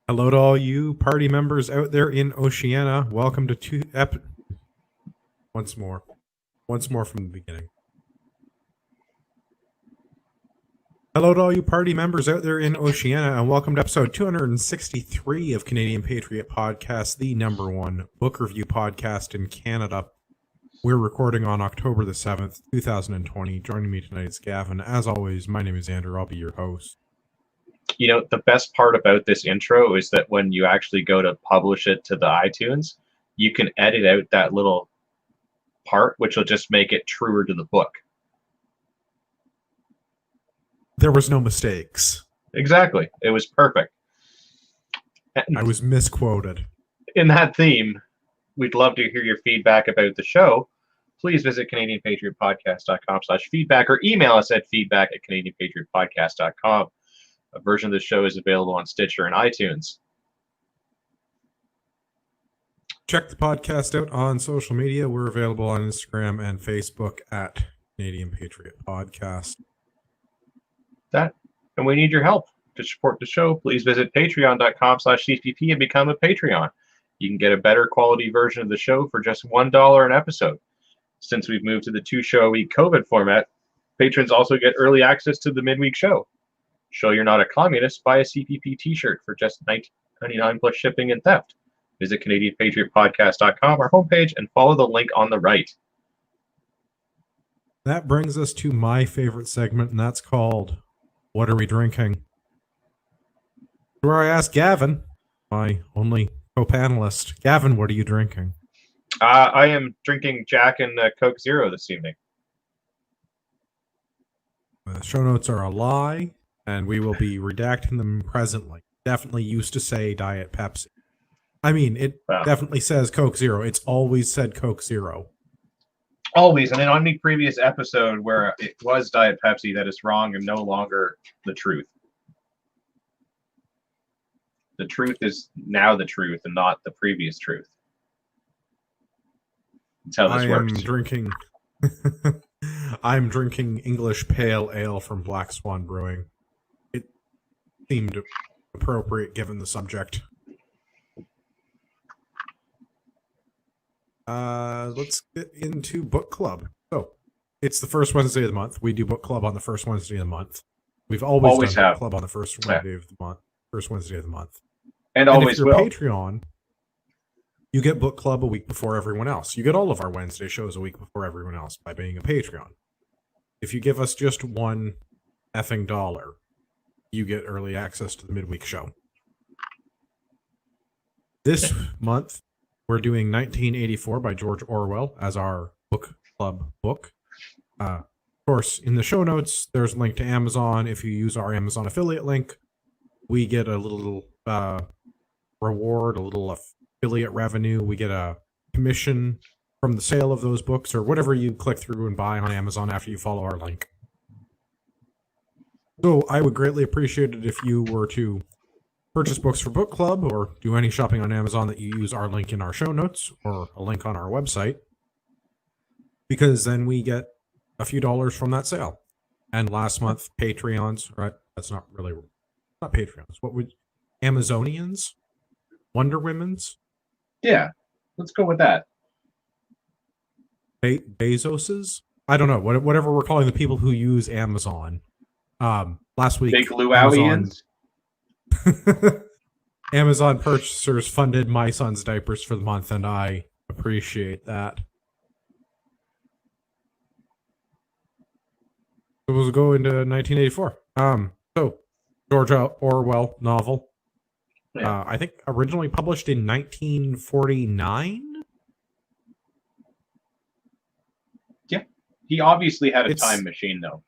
Hello to all you party members out there in Oceania. Welcome to once more from the beginning. Hello to all you party members out there in Oceania, and welcome to episode 263 of Canadian Patriot Podcast, the number one book review podcast in Canada. We're recording on October the 7th, 2020. Joining me tonight is Gavin. As always, my name is Andrew. I'll be your host. You know, the best part about this intro is that when you actually go to publish it to the iTunes, you can edit out that little part, which will just make it truer to the book. There was no mistakes. Exactly. It was perfect. I was misquoted. In that theme, we'd love to hear your feedback about the show. Please visit CanadianPatriotPodcast.com/feedback or email us at feedback@CanadianPatriotPodcast.com. A version of the show is available on Stitcher and iTunes. Check the podcast out on social media. We're available on Instagram and Facebook at Canadian Patriot Podcast. And we need your help to support the show. Please visit patreon.com/CPP and become a Patreon. You can get a better quality version of the show for just $1 an episode. Since we've moved to the 2-show-a-week COVID format, patrons also get early access to the midweek show. Show you're not a communist, buy a CPP t-shirt for just $19.99 plus shipping and theft. Visit CanadianPatriotPodcast.com, our homepage, and follow the link on the right. That brings us to my favorite segment, and that's called What Are We Drinking? Where I ask Gavin, my only co-panelist, Gavin, what are you drinking? I am drinking Jack and Coke Zero this evening. The show notes are a lie, and we will be redacting them presently. Definitely used to say Diet Pepsi. I mean, it definitely says Coke Zero. It's always said Coke Zero. Always. And in any previous episode where it was Diet Pepsi, that is wrong and no longer the truth. The truth is now the truth and not the previous truth. That's how this works. I'm drinking English Pale Ale from Black Swan Brewing. It seemed appropriate given the subject. Let's get into book club. So, it's the first Wednesday of the month. We do book club on the first Wednesday of the month. We've always done book club on the first Wednesday of the month. First Wednesday of the month. And always if you're will. Patreon, you get book club a week before everyone else. You get all of our Wednesday shows a week before everyone else by being a Patreon. If you give us just $1 effing dollar, you get early access to the midweek show. This month, we're doing 1984 by George Orwell as our book club book. Of course, in the show notes, there's a link to Amazon. If you use our Amazon affiliate link, we get a little reward, a little affiliate revenue. We get a commission from the sale of those books or whatever you click through and buy on Amazon after you follow our link. So I would greatly appreciate it if you were to purchase books for book club or do any shopping on Amazon that you use our link in our show notes or a link on our website, because then we get a few dollars from that sale. And last month, Patreons, right? That's not Patreons. What would Amazonians? Wonder Women's? Yeah, let's go with that. Bezoses? I don't know. Whatever we're calling the people who use Amazon. Last week, Big Luauians. Amazon purchasers funded my son's diapers for the month, and I appreciate that. So we'll go into 1984. So George Orwell novel. Yeah. I think originally published in 1949. Yeah, he obviously had a time machine, though.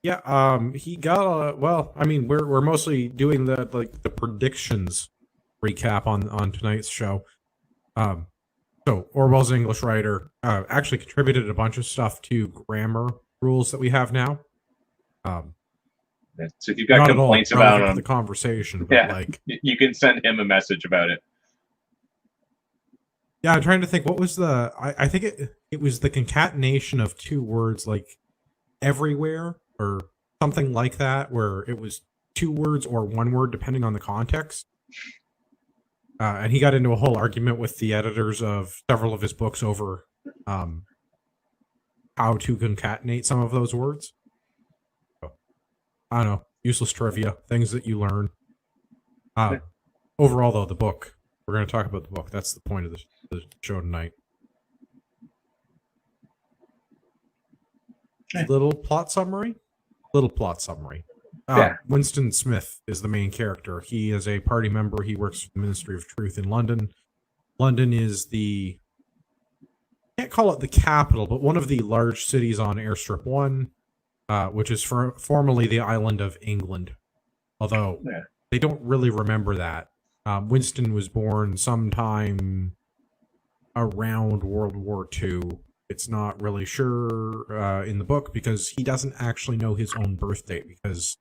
Yeah, he got we're mostly doing the predictions recap on tonight's show. So Orwell's an English writer, actually contributed a bunch of stuff to grammar rules that we have now. So if you've got complaints about the conversation, but yeah, you can send him a message about it. Yeah, I'm trying to think. What was I think it was the concatenation of two words like everywhere or something like that, where it was 2 words or 1 word, depending on the context. And he got into a whole argument with the editors of several of his books over how to concatenate some of those words. So, I don't know, useless trivia, things that you learn. Overall, though, the book, we're going to talk about the book. That's the point of the show tonight. Little plot summary. Winston Smith is the main character. He is a party member. He works for the Ministry of Truth in London. London is the, can't call it the capital, but one of the large cities on Airstrip 1, which is formerly the island of England. Although they don't really remember that. Winston was born sometime around World War II. It's not really sure in the book because he doesn't actually know his own birth date, because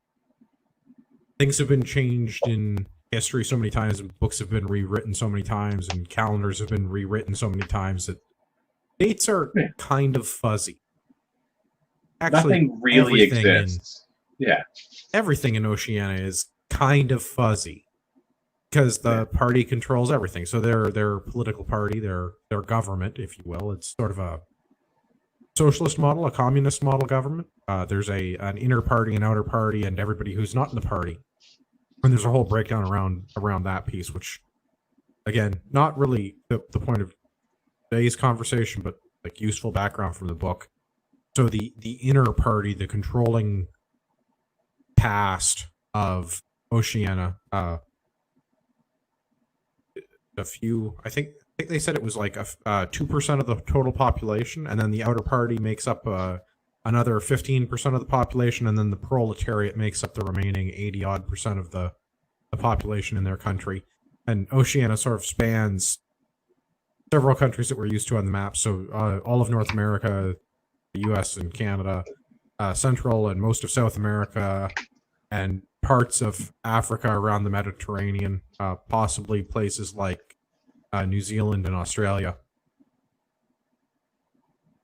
things have been changed in history so many times, and books have been rewritten so many times, and calendars have been rewritten so many times that dates are kind of fuzzy. Actually, nothing really exists. Everything in Oceania is kind of fuzzy because the party controls everything. So their political party, their government, if you will, it's sort of a socialist model, a communist model government. There's an inner party, an outer party, and everybody who's not in the party. And there's a whole breakdown around that piece, which, again, not really the point of today's conversation, but like useful background from the book. So the inner party, the controlling caste of Oceania, I think they said it was like 2% of the total population, and then the outer party makes up another 15% of the population, and then the proletariat makes up the remaining 80-odd% of the population in their country. And Oceania sort of spans several countries that we're used to on the map, so all of North America, the U.S. and Canada, Central and most of South America, and parts of Africa around the Mediterranean, possibly places like New Zealand and Australia.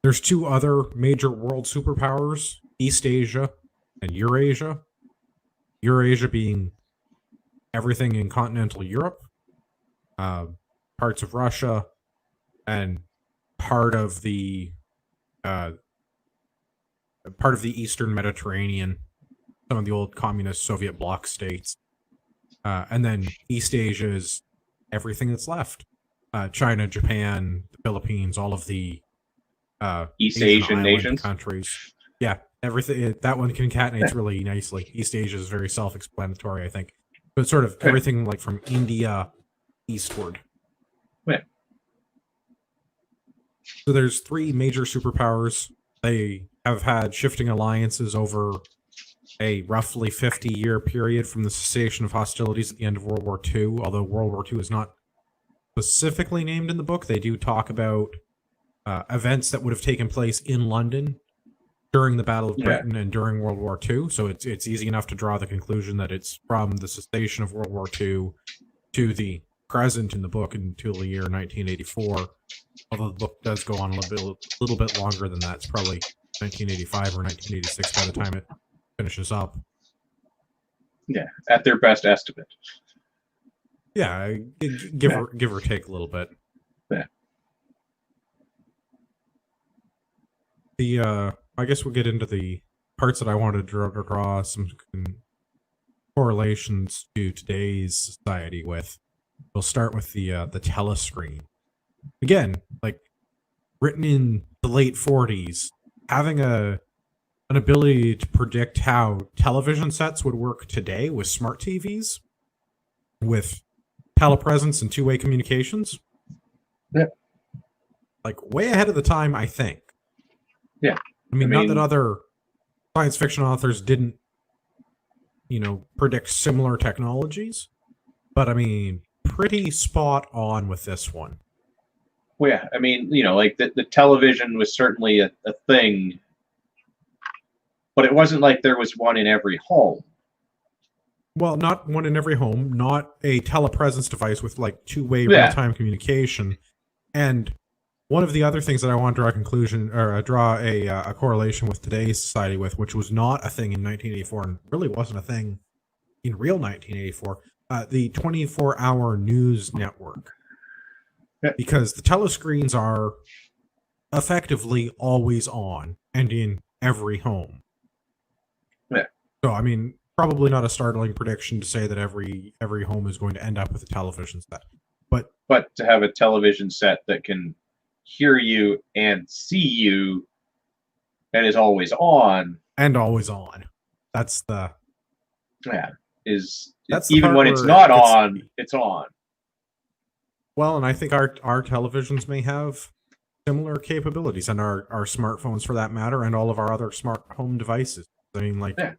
There's 2 other major world superpowers, East Asia and Eurasia. Eurasia being everything in continental Europe, parts of Russia, and part of the Eastern Mediterranean, some of the old communist Soviet bloc states. And then East Asia is everything that's left. China, Japan, the Philippines, all of the East Asian nations, countries. Yeah, everything. That one concatenates really nicely. East Asia is very self-explanatory, I think. But sort of everything like from India eastward. Yeah. So there's 3 major superpowers. They have had shifting alliances over a roughly 50-year period from the cessation of hostilities at the end of World War II. Although World War II is not specifically named in the book, they do talk about events that would have taken place in London during the Battle of Britain and during World War II. So it's easy enough to draw the conclusion that it's from the cessation of World War II to the present in the book until the year 1984. Although the book does go on a little bit longer than that. It's probably 1985 or 1986 by the time it finishes up. Yeah, at their best estimate. Yeah, give or take a little bit. Yeah. I guess we'll get into the parts that I wanted to draw some correlations to today's society with. We'll start with the telescreen. Again, like written in the late 40s, having an ability to predict how television sets would work today with smart TVs, with telepresence and 2-way communications. Yeah. Like way ahead of the time, I think. Yeah. I mean, not that other science fiction authors didn't, predict similar technologies, but I mean, pretty spot on with this one. Well, yeah, I mean, like the television was certainly a thing, but it wasn't like there was one in every home. Well, not one in every home, not a telepresence device with like 2-way real-time communication. And one of the other things that I want to draw a correlation with today's society with, which was not a thing in 1984 and really wasn't a thing in real 1984, the 24-hour news network. Yeah. Because the telescreens are effectively always on and in every home. Yeah. So, I mean, probably not a startling prediction to say that every home is going to end up with a television set. But to have a television set that can hear you and see you and is always on. And always on. That's the... Yeah. That's the even part when it's where not it gets- on, it's on. Well, and I think our televisions may have similar capabilities, and our smartphones for that matter, and all of our other smart home devices. I mean, like, Yeah.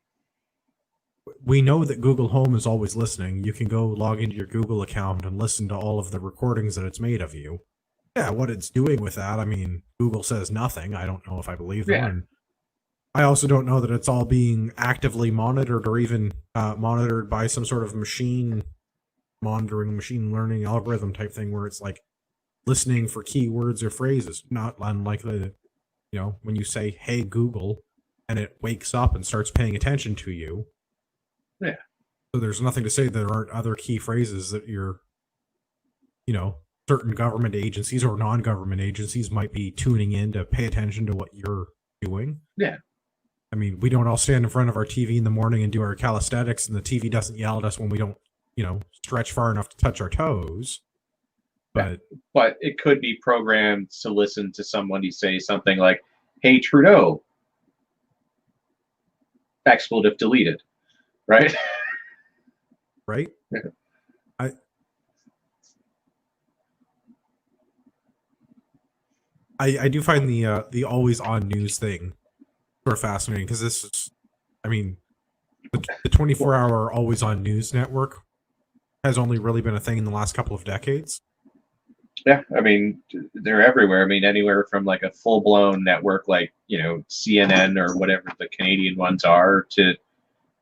we know that Google Home is always listening. You can go log into your Google account and listen to all of the recordings that it's made of you. Yeah, what it's doing with that, I mean, Google says nothing. I don't know if I believe them. Yeah. And I also don't know that it's all being actively monitored or even monitored by some sort of machine learning algorithm type thing where it's like listening for keywords or phrases, not unlike the, when you say, "Hey, Google," and it wakes up and starts paying attention to you. Yeah. So there's nothing to say there aren't other key phrases that certain government agencies or non-government agencies might be tuning in to pay attention to what you're doing. Yeah. I mean, we don't all stand in front of our TV in the morning and do our calisthenics, and the TV doesn't yell at us when we don't, stretch far enough to touch our toes. But it could be programmed to listen to somebody say something like, "Hey, Trudeau, expletive deleted," right? Right? Yeah. I do find the always on news thing sort of fascinating, because this is, I mean, the 24-hour always on news network has only really been a thing in the last couple of decades. Yeah, I mean, they're everywhere. I mean, anywhere from like a full-blown network like, CNN or whatever the Canadian ones are, to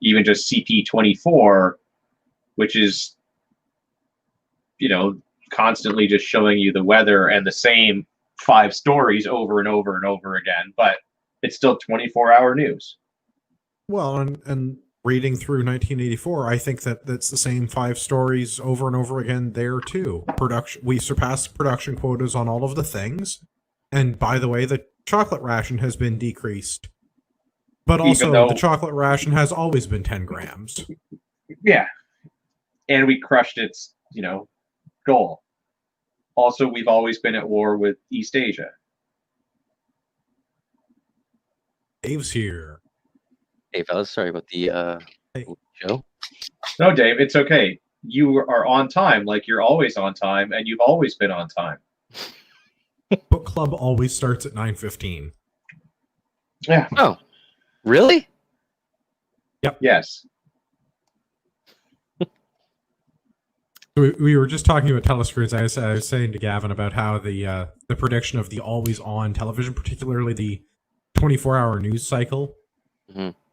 even just CP24, which is, constantly just showing you the weather and the same 5 stories over and over and over again, but it's still 24-hour news. Well, and reading through 1984, I think that's the same 5 stories over and over again there too. We surpassed production quotas on all of the things, and by the way, the chocolate ration has been decreased, but also the chocolate ration has always been 10 grams. Yeah, and we crushed its goal. Also, we've always been at war with East Asia. Dave's here. Hey fellas, sorry about the show. No, Dave, it's okay. You are on time, like you're always on time, and you've always been on time. Book club always starts at 9:15. Yeah. Oh, really? Yep. Yes. We were just talking about telescreens. I was saying to Gavin about how the prediction of the always on television, particularly the 24-hour news cycle,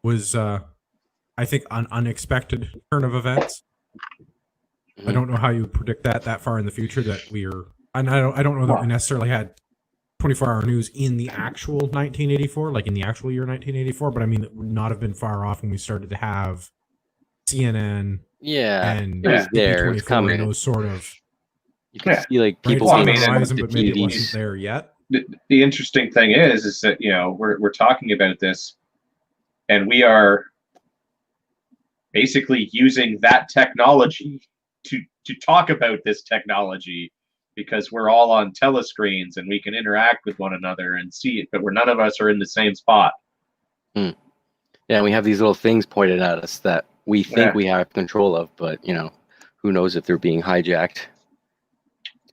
was I think an unexpected turn of events. I don't know how you predict that far in the future, that and I don't know that we necessarily had 24-hour news in the actual 1984, like in the actual year 1984, but I mean, it would not have been far off when we started to have CNN. Yeah, and it was there. It was coming. Those sort of, you can see like people on on the the horizon, the but maybe it TVs. wasn't there yet. The interesting thing is that we're talking about this, and we are basically using that technology to talk about this technology, because we're all on telescreens and we can interact with one another and see it, but none of us are in the same spot. Yeah, and we have these little things pointed at us that we think we have control of, but who knows if they're being hijacked.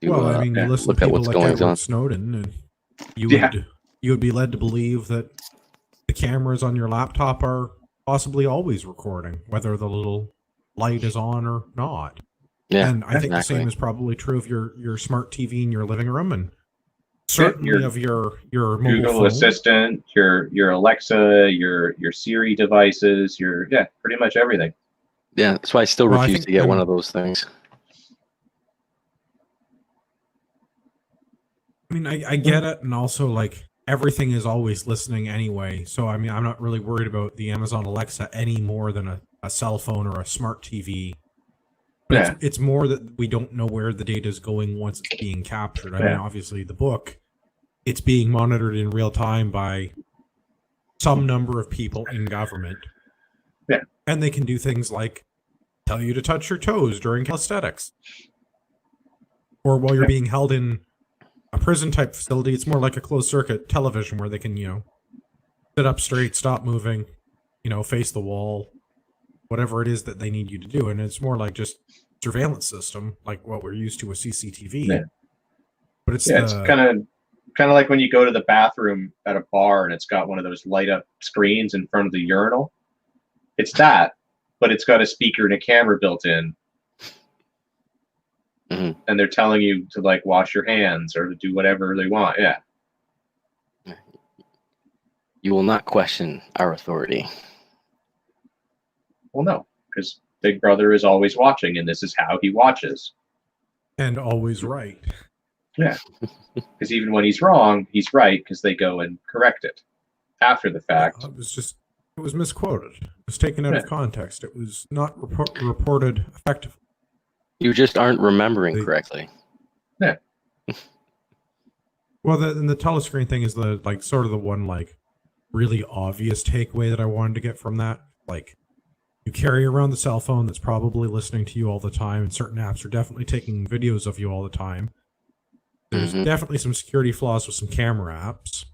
Well, I mean, you listen look to at people what's like going Edward on. Snowden, and you would be led to believe that the cameras on your laptop are possibly always recording, whether the little light is on or not. Yeah, and I think the same is probably true of your smart TV in your living room, and certainly of your mobile Google phone. Assistant, your Alexa, your Siri devices, pretty much everything. Yeah, that's why I still refuse to get one of those things. I mean, I get it, and also, like, everything is always listening anyway, so I mean, I'm not really worried about the Amazon Alexa any more than a a cell phone or a smart TV. But it's more that we don't know where the data is going once it's being captured. I mean, obviously, the book, it's being monitored in real time by some number of people in government. Yeah. And they can do things like tell you to touch your toes during calisthenics. Or while you're being held in a prison type facility, it's more like a closed circuit television where they can, sit up straight, stop moving, face the wall, whatever it is that they need you to do. And it's more like just surveillance system, like what we're used to with CCTV. Yeah. But it's it's kind of like when you go to the bathroom at a bar and it's got one of those light up screens in front of the urinal. It's that, but it's got a speaker and a camera built in. Mm-hmm. And they're telling you to like wash your hands or to do whatever they want. Yeah. You will not question our authority. Well, no, because Big Brother is always watching, and this is how he watches. And always right. Yeah. Because even when he's wrong, he's right because they go and correct it after the fact. It was misquoted. It was taken out of context. It was not reported effectively. You just aren't remembering correctly. Yeah. Well, the telescreen thing is the sort of the one really obvious takeaway that I wanted to get from that. Like, you carry around the cell phone that's probably listening to you all the time, and certain apps are definitely taking videos of you all the time. There's definitely some security flaws with some camera apps.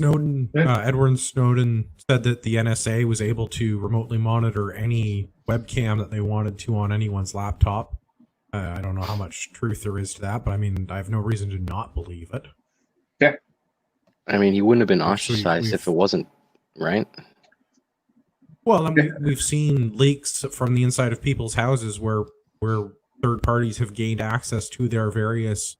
Edward Snowden said that the NSA was able to remotely monitor any webcam that they wanted to on anyone's laptop. I don't know how much truth there is to that, but I mean, I have no reason to not believe it. Yeah. I mean, he wouldn't have been ostracized if it wasn't, right? Well, I mean, we've seen leaks from the inside of people's houses where third parties have gained access to their various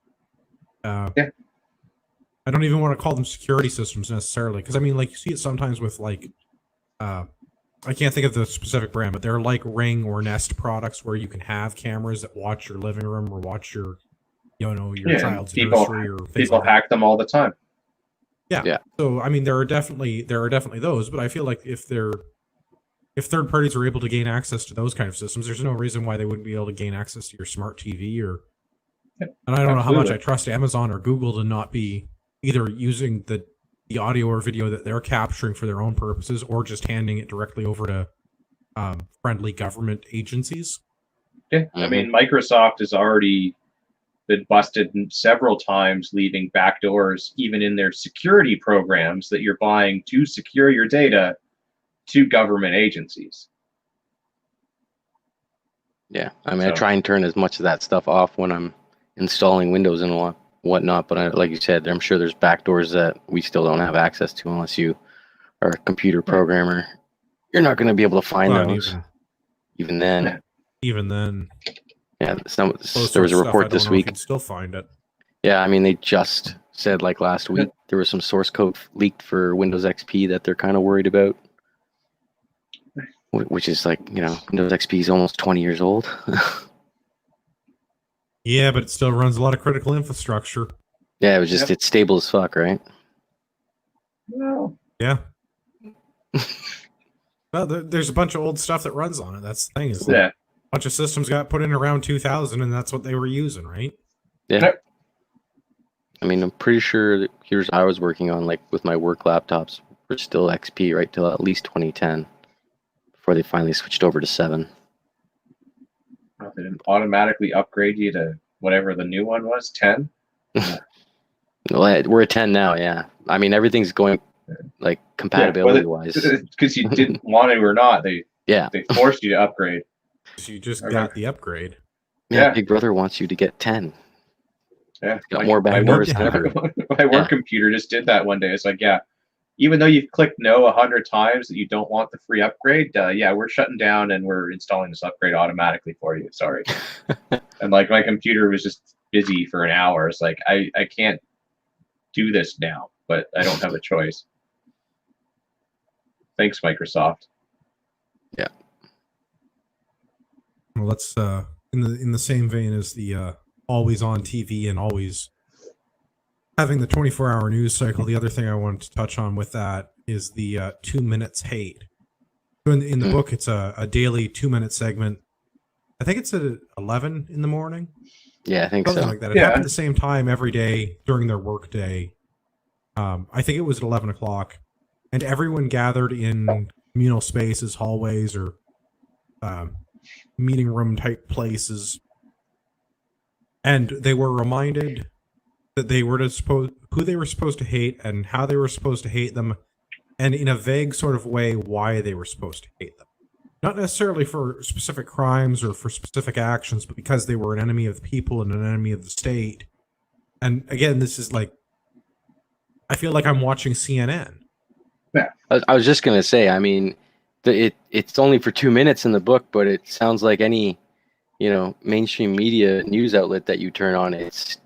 I don't even want to call them security systems necessarily, because I mean, you see it sometimes with I can't think of the specific brand, but they're like Ring or Nest products where you can have cameras that watch your living room or watch your child's nursery or things people like hack them all the time. Yeah. So I mean, there are definitely those, but I feel like if third parties are able to gain access to those kind of systems, there's no reason why they wouldn't be able to gain access to your smart TV or. And I don't know how much I trust Amazon or Google to not be either using the audio or video that they're capturing for their own purposes, or just handing it directly over to friendly government agencies. Yeah, I mean, Microsoft has already been busted several times, leaving backdoors even in their security programs that you're buying to secure your data to government agencies. Yeah, I mean, I try and turn as much of that stuff off when I'm installing Windows and whatnot, but like you said, I'm sure there's backdoors that we still don't have access to unless you are a computer programmer. You're not going to be able to find those. Even then. Yeah, there was a report this week. You can still find it. Yeah, I mean, they just said last week there was some source code leaked for Windows XP that they're kind of worried about, which is Windows XP is almost 20 years old. Yeah, but it still runs a lot of critical infrastructure. Yeah, it was just it's stable as fuck, right? Well, yeah. Well, there's a bunch of old stuff that runs on it. That's the thing. Is a bunch of systems got put in around 2000, and that's what they were using, right? Yeah. I mean, I'm pretty sure the computers I was working on, with my work laptops, were still XP right till at least 2010 before they finally switched over to 7. They didn't automatically upgrade you to whatever the new one was, 10? Well, we're at 10 now, yeah. I mean, everything's going, compatibility-wise. Because you didn't want to or not. They forced you to upgrade. So you just got the upgrade. Yeah, Big Brother wants you to get 10. Yeah. Got more backdoors than ever. My work computer just did that one day. It's like, even though you've clicked no 100 times that you don't want the free upgrade, we're shutting down and we're installing this upgrade automatically for you. Sorry. And my computer was just busy for an hour. It's like, I can't do this now, but I don't have a choice. Thanks, Microsoft. Yeah. Well, that's in the same vein as the always on TV and always having the 24-hour news cycle. The other thing I wanted to touch on with that is the 2 minutes hate. So in the book, it's a daily 2-minute segment. I think it's at 11 in the morning. Yeah, I think Something so. like that. It happened at the same time every day during their work day. I think it was at 11 o'clock. And everyone gathered in communal spaces, hallways, or meeting room type places. And they were reminded that they were who they were supposed to hate and how they were supposed to hate them, and in a vague sort of way, why they were supposed to hate them. Not necessarily for specific crimes or for specific actions, but because they were an enemy of the people and an enemy of the state. And again, this is like, I feel like I'm watching CNN. Yeah. I was just going to say, I mean, it's only for 2 minutes in the book, but it sounds like any, mainstream media news outlet that you turn on, it's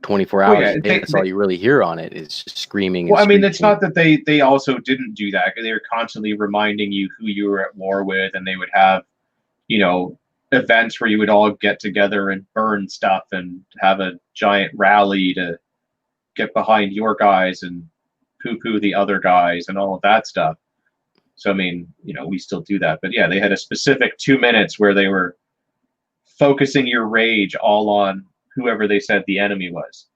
24 hours a day. That's all you really hear on it is just screaming. Well, I mean, it's not that they also didn't do that. They were constantly reminding you who you were at war with, and they would have, events where you would all get together and burn stuff and have a giant rally to get behind your guys and poo-poo the other guys and all of that stuff. So, I mean, we still do that. But yeah, they had a specific 2 minutes where they were focusing your rage all on whoever they said the enemy was.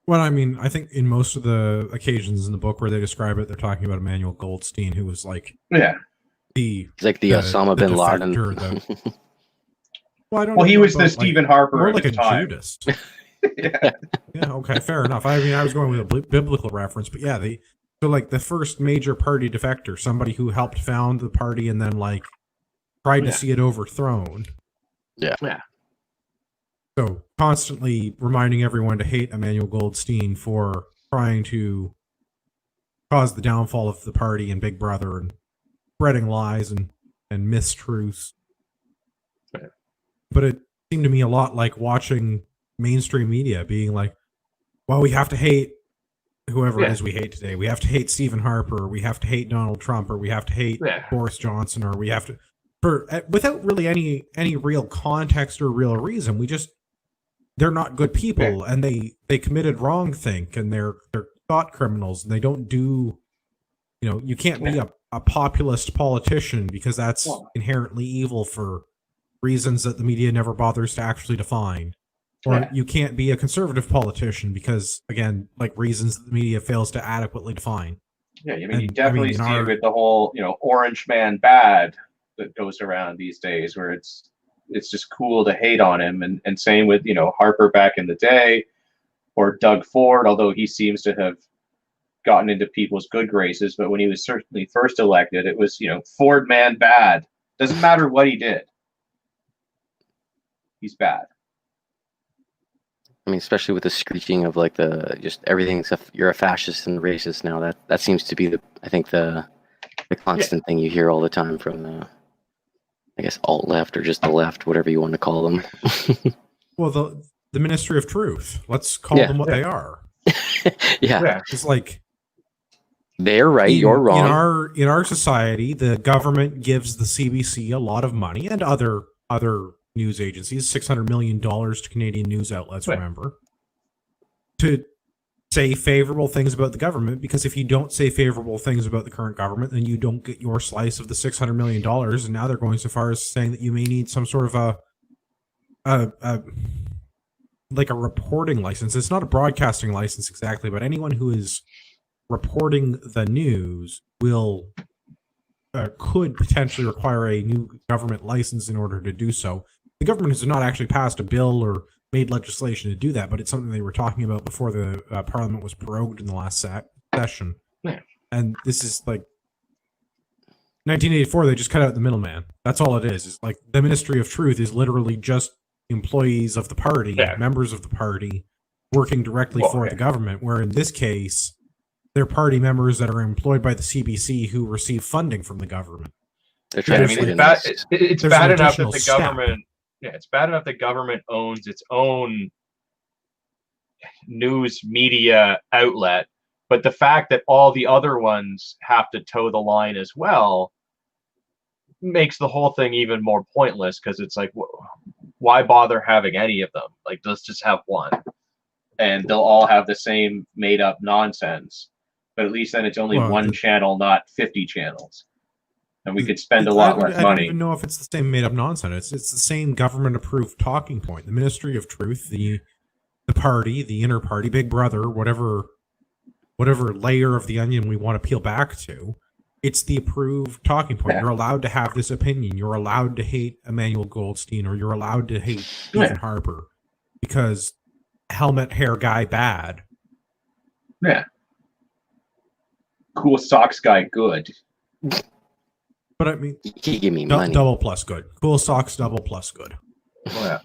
Well, I mean, I think in most of the occasions in the book where they describe it, they're talking about Emmanuel Goldstein, who was like, he's like the Osama bin Laden. He was the Stephen Harper, more like at the a time. Judas. Yeah, okay, fair enough. I mean, I was going with a biblical reference, but yeah, so like the first major party defector, somebody who helped found the party and then like tried to see it overthrown. Yeah. So constantly reminding everyone to hate Emmanuel Goldstein for trying to cause the downfall of the party and Big Brother and spreading lies and mistruths. Yeah. But it seemed to me a lot like watching mainstream media being like, well, we have to hate whoever it is we hate today. We have to hate Stephen Harper, or we have to hate Donald Trump, or we have to hate Boris Johnson, or we have to, without really any real context or real reason. They're not good people, and they committed wrongthink, and they're thought criminals, and they don't do, you can't be a populist politician because that's inherently evil for reasons that the media never bothers to actually define. Or you can't be a conservative politician because, again, like reasons that the media fails to adequately define. Yeah, I mean, you definitely see it with the whole, orange man bad that goes around these days, where it's just cool to hate on him. And same with, Harper back in the day, or Doug Ford, although he seems to have gotten into people's good graces. But when he was certainly first elected, it was, Ford man bad. Doesn't matter what he did. He's bad. I mean, especially with the screeching of like just everything except you're a fascist and racist now. That seems to be the constant thing you hear all the time from I guess alt left or just the left, whatever you want to call them. Well, the Ministry of Truth. Let's call them what they are. Yeah. It's like they're right, you're wrong. In our society, the government gives the CBC a lot of money and other news agencies, $600 million to Canadian news outlets, remember, to say favorable things about the government, because if you don't say favorable things about the current government, then you don't get your slice of the $600 million. And now they're going so far as saying that you may need some sort of a reporting license. It's not a broadcasting license exactly, but anyone who is reporting the news could potentially require a new government license in order to do so. The government has not actually passed a bill or made legislation to do that, but it's something they were talking about before the Parliament was prorogued in the last session. Yeah. And this is like 1984. They just cut out the middleman. That's all it is. It's like the Ministry of Truth is literally just employees of the party, members of the party, working directly for the government. Where in this case, they're party members that are employed by the CBC who receive funding from the government. They're trying it's bad enough that the government. Yeah, it's bad enough the government owns its own news media outlet, but the fact that all the other ones have to toe the line as well makes the whole thing even more pointless, because it's like, why bother having any of them? Like, let's just have one, and they'll all have the same made-up nonsense. But at least then it's only one channel, not 50 channels. and we could spend a lot less I don't money. even know if it's the same made up nonsense. It's the same government approved talking point. The Ministry of Truth, the party, the inner party, Big Brother, whatever layer of the onion we want to peel back to, it's the approved talking point. Yeah. You're allowed to have this opinion. You're allowed to hate Emmanuel Goldstein, or you're allowed to hate Stephen Harper because helmet hair guy bad. Yeah. Cool socks guy good. But I mean, he give me money. Double plus good. Cool socks, double plus good. Oh,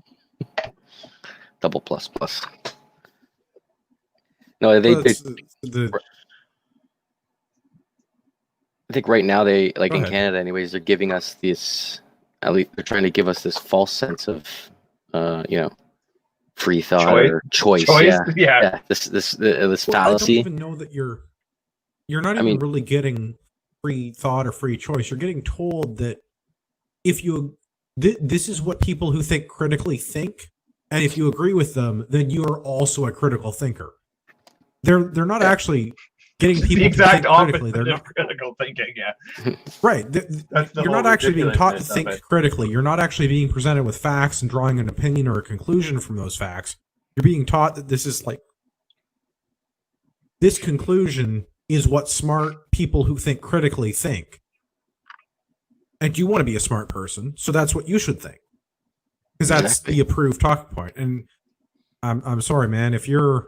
yeah. Double plus. No, I think right now they like in Canada, anyways. They're giving us this. At least they're trying to give us this false sense of, free thought or choice. Yeah. This fallacy. I don't even know that you're not even really getting free thought or free choice. You're getting told that if you this is what people who think critically think, and if you agree with them, then you are also a critical thinker. They're not actually getting people the exact to think critically. opposite They're of not critical thinking. Yeah, right. You're not actually being taught to think ridiculousness of it. critically. You're not actually being presented with facts and drawing an opinion or a conclusion from those facts. You're being taught that this is like this conclusion is what smart people who think critically think. And you want to be a smart person, so that's what you should think. Because that's the approved talking point. And I'm sorry, man, if your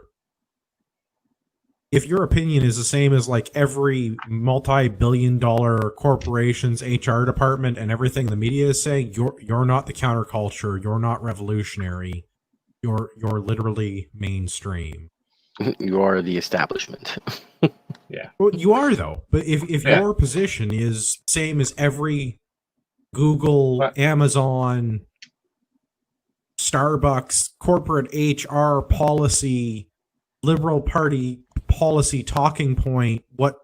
opinion is the same as like every multi-billion-dollar corporation's HR department and everything the media is saying, you're not the counterculture, you're not revolutionary, you're literally mainstream. You are the establishment. Yeah. Well, you are though. But if your position is same as every Google, Amazon, Starbucks, corporate HR policy, Liberal Party policy talking point, what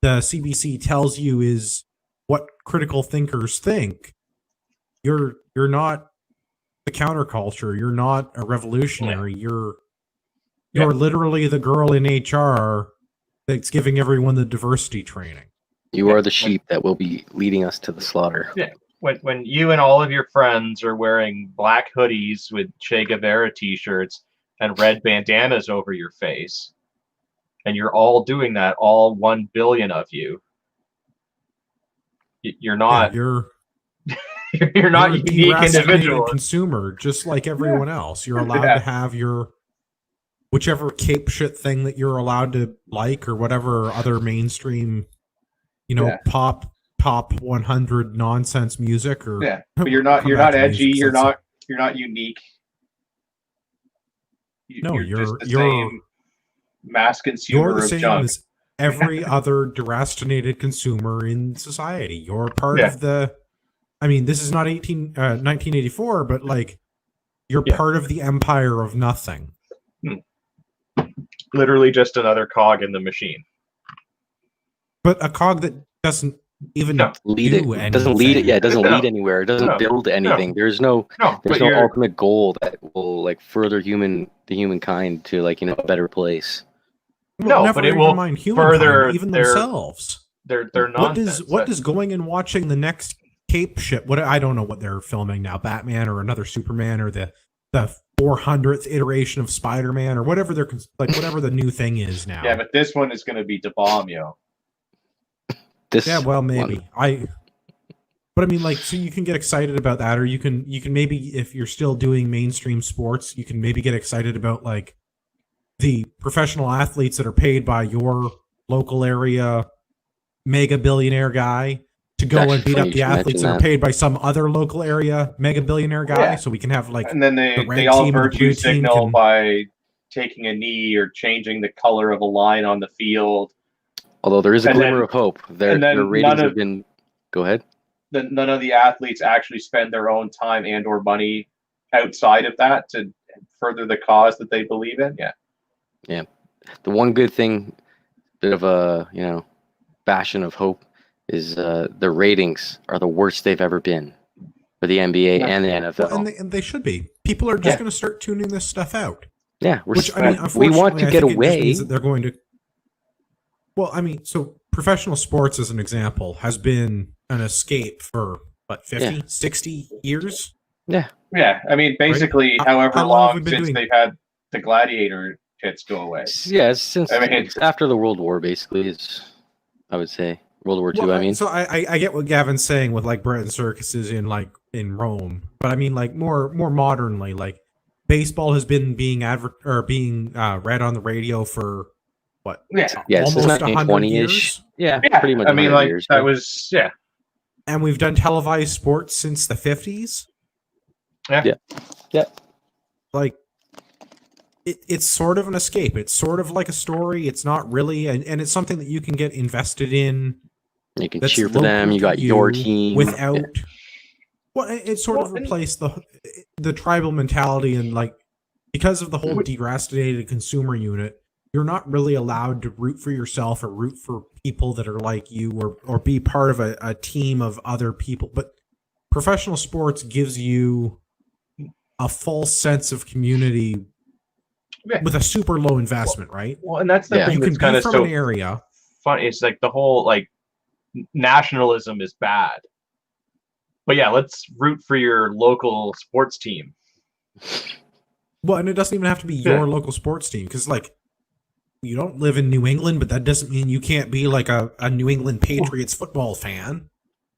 the CBC tells you is what critical thinkers think, you're not the counterculture. You're not a revolutionary. You're literally the girl in HR that's giving everyone the diversity training. You are the sheep that will be leading us to the slaughter. Yeah. When you and all of your friends are wearing black hoodies with Che Guevara t-shirts and red bandanas over your face, and you're all doing that, all 1 billion of you, you're not you're not a unique individual consumer, just like everyone else. You're allowed to have your whichever cape shit thing that you're allowed to like, or whatever other mainstream, pop top 100 nonsense music, or but you're not edgy, you're not unique. You're just the same mass consumer you're the of same junk as every other derastinated consumer in society. You're part of the, I mean, this is not 1984, but like you're part of the empire of nothing. Literally just another cog in the machine, but a cog that doesn't even lead it. It doesn't lead it. Yeah, it doesn't lead anywhere. It doesn't build anything. There's no ultimate goal that will like further the humankind to like a better place. Well, but it will further even themselves. They're nonsense. What does going and watching the next cape shit? What, I don't know what they're filming now. Batman or another Superman or the 400th iteration of Spider-Man or whatever they're like, whatever the new thing is now. Yeah, but this one is going to be to bomb you. Well, maybe but I mean, like, so you can get excited about that, or you can maybe, if you're still doing mainstream sports, you can maybe get excited about like the professional athletes that are paid by your local area mega billionaire guy to go and beat up the athletes that are paid by some other local area mega billionaire guy. So we can have like, and then they all virtue signal by taking a knee or changing the color of a line on the field. Although there is a glimmer of hope. Their ratings have been... Go ahead. None of the athletes actually spend their own time and or money outside of that to further the cause that they believe in. Yeah. The one good thing, bit of a, bastion of hope, is the ratings are the worst they've ever been for the NBA and the NFL. Well, and they should be. People are just going to start tuning this stuff out. Yeah. We want to get away. That they're going to... Well, I mean, so professional sports, as an example, has been an escape for what 50, 60 years. Yeah, I mean, basically, Right? however How long have we long been since doing- they've had the gladiator pits go away. Yeah, since I mean, it's after the World War, basically, is I would say World War II. Well, I mean, so I get what Gavin's saying with like bread and circuses in Rome, but I mean like more modernly, like baseball has been being read on the radio for what? Yeah, since almost 100 1920-ish. years. Yeah, yeah. pretty much. I mean, 100 like years, that was And we've done televised sports since the 50s. Yeah. Like it's sort of an escape. It's sort of like a story. It's not really, and it's something that you can get invested in. You can That's cheer for them. local You to got your team without. Yeah. Well, it sort of replaced the tribal mentality, and like because of the whole deracinated consumer unit, you're not really allowed to root for yourself or root for people that are like you or be part of a team of other people. But professional sports gives you a false sense of community with a super low investment, right? Well, and that's the thing You that's can kind be of from so an area. fun. It's like the whole like nationalism is bad, but yeah, let's root for your local sports team. Well, and it doesn't even have to be your local sports team, because like you don't live in New England, but that doesn't mean you can't be like a New England Patriots football fan.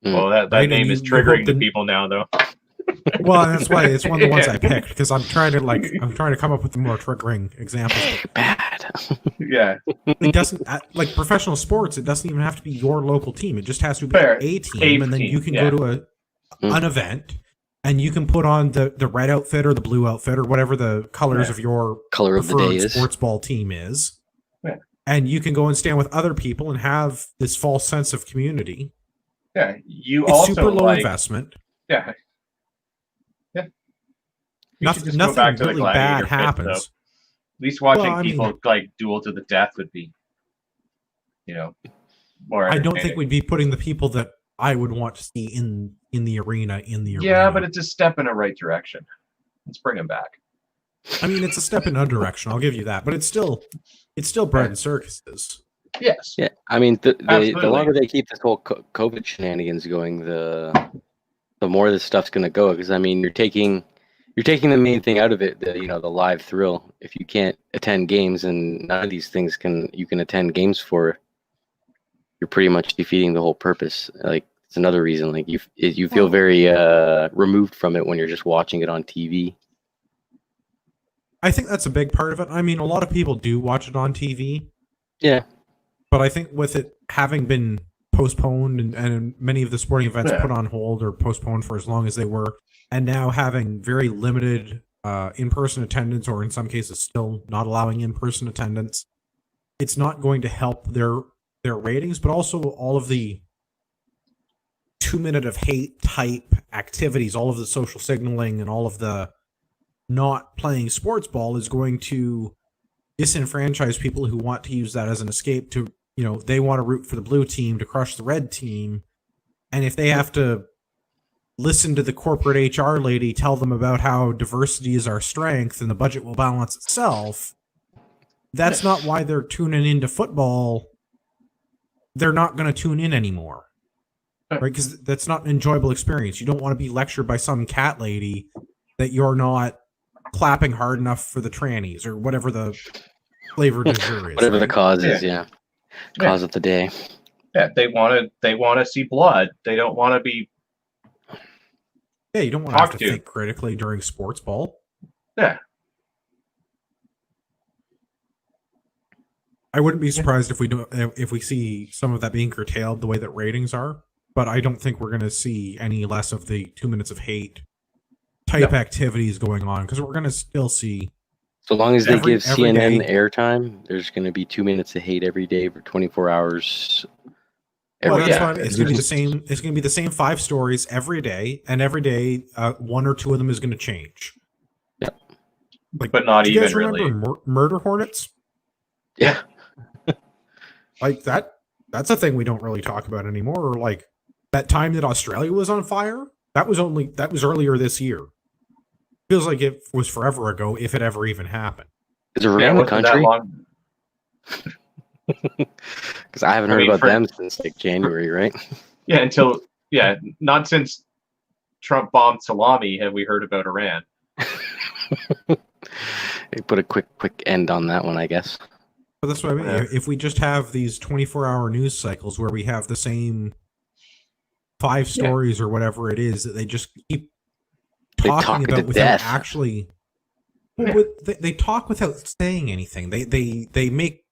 Well, that Right, name and is you triggering hope to that- people now, though. Well, that's why it's one of the ones I picked, because I'm trying to come up with the more triggering examples. bad. Yeah, It doesn't like professional sports. It doesn't even have to be your local team. It just has to be Fair. a team, and then team, you can yeah. go to an event, and you can put on the red outfit or the blue outfit or whatever the colors of your Color of the preferred day is. sports ball team is. Yeah. And you can go and stand with other people and have this false sense of community. yeah. You It's also super low like investment. yeah. You should Nothing, just go nothing back to the really gladiator bad pit, though. happens. At least watching Well, I people mean- like duel to the death would be, more. I don't think entertaining. we'd be putting the people that I would want to see in the arena in the arena. Yeah, but it's a step in the right direction. Let's bring them back. I mean, it's a step in a direction. I'll give you that, but it's still bread and circuses. Yes. Yeah, I mean, the Absolutely. longer they keep this whole COVID shenanigans going, the more this stuff's gonna go. Because I mean, you're taking the main thing out of it, the live thrill. If you can't attend games, and none of these things you can attend games for, you're pretty much defeating the whole purpose. Like it's another reason. Like you feel very removed from it when you're just watching it on TV. I think that's a big part of it. I mean, a lot of people do watch it on TV. Yeah. But I think with it having been postponed and many of the sporting events put on hold or postponed for as long as they were, and now having very limited in-person attendance, or in some cases still not allowing in-person attendance, it's not going to help their ratings, but also all of the 2-minute of hate type activities, all of the social signaling and all of the not playing sports ball is going to disenfranchise people who want to use that as an escape to, they want to root for the blue team to crush the red team. And if they have to listen to the corporate HR lady tell them about how diversity is our strength and the budget will balance itself, that's not why they're tuning into football. They're not going to tune in anymore. Right? Because that's not an enjoyable experience. You don't want to be lectured by some cat lady that you're not clapping hard enough for the trannies or whatever the flavor du jour is. Whatever the right? cause is, cause of the day. Yeah, they want to see blood. They don't want to be. Yeah, you don't want to have to think critically during sports ball. Yeah. I wouldn't be surprised if we see some of that being curtailed the way that ratings are, but I don't think we're going to see any less of the 2 minutes of hate type activities going on, because we're going to still see. So long as they give CNN day. airtime, there's going to be 2 minutes of hate every day for 24 hours. Well, Every that's day. fine. It's going to be the same. It's going to be the same 5 stories every day, and every day, 1 or 2 of them is going to change. Yeah, but not do you even guys remember really. Murder Hornets? Yeah. Like that. That's a thing we don't really talk about anymore. Or like that time that Australia was on fire. That was earlier this year. Feels like it was forever ago, if it ever even happened. Is it around the wasn't that country? long. Because I haven't heard about them since like January, right? Yeah, until yeah, not since Trump bombed salami have we heard about Iran. They put a quick end on that one, I guess. But that's what I mean. If we just have these 24-hour news cycles where we have the same 5 stories or whatever it is that they just keep talking about without actually. Well, they talk without saying anything. They make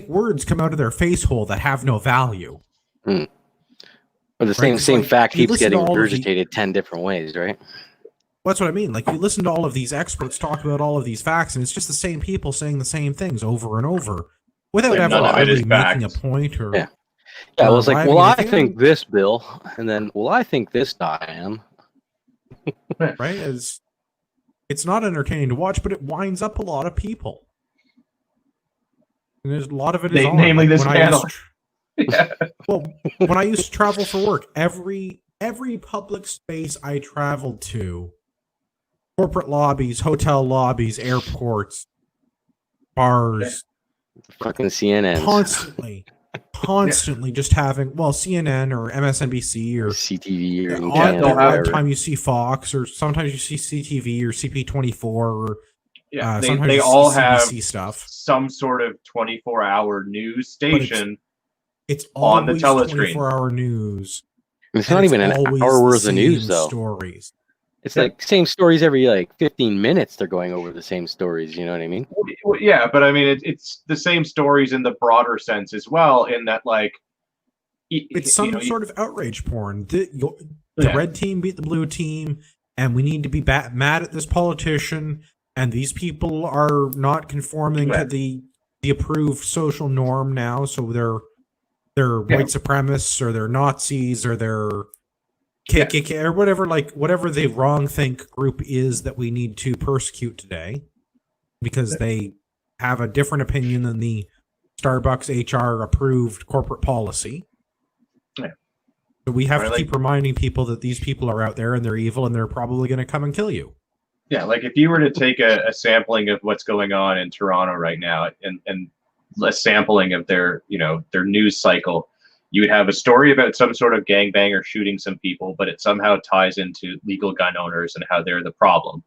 words come out of their face hole that have no value. Or the same fact keeps getting regurgitated 10 different ways, right? That's what I mean. Like, you listen to all of these experts talk about all of these facts, and it's just the same people saying the same things over and over without ever really making a point. Or yeah, it was like, well, I think this, Bill, and then, well, I think this, Diane. Right? It's not entertaining to watch, but it winds up a lot of people. And there's a lot of it is namely this panel. Well, when I used to travel for work, every public space I traveled to, corporate lobbies, hotel lobbies, airports, bars, fucking CNN, constantly just having, well, CNN or MSNBC or CTV or all the time you see Fox, or sometimes you see CTV or CP24 or they all have stuff. Some sort of 24-hour news station. It's on the telescreen. 24-hour news. It's not even an hour worth of news, though. Stories. It's like same stories every 15 minutes. They're going over the same stories. You know what I mean? Yeah, but I mean it's the same stories in the broader sense as well. In that, it's some sort of outrage porn. The red team beat the blue team, and we need to be mad at this politician. And these people are not conforming to the approved social norm now, so they're white supremacists, or they're Nazis, or they're KKK, or whatever the wrong think group is that we need to persecute today, because they have a different opinion than the Starbucks HR approved corporate policy. Yeah. So we have to keep reminding people that these people are out there and they're evil and they're probably going to come and kill you. Yeah, like if you were to take a sampling of what's going on in Toronto right now, and a sampling of their news cycle, you would have a story about some sort of gangbanger shooting some people, but it somehow ties into legal gun owners and how they're the problem.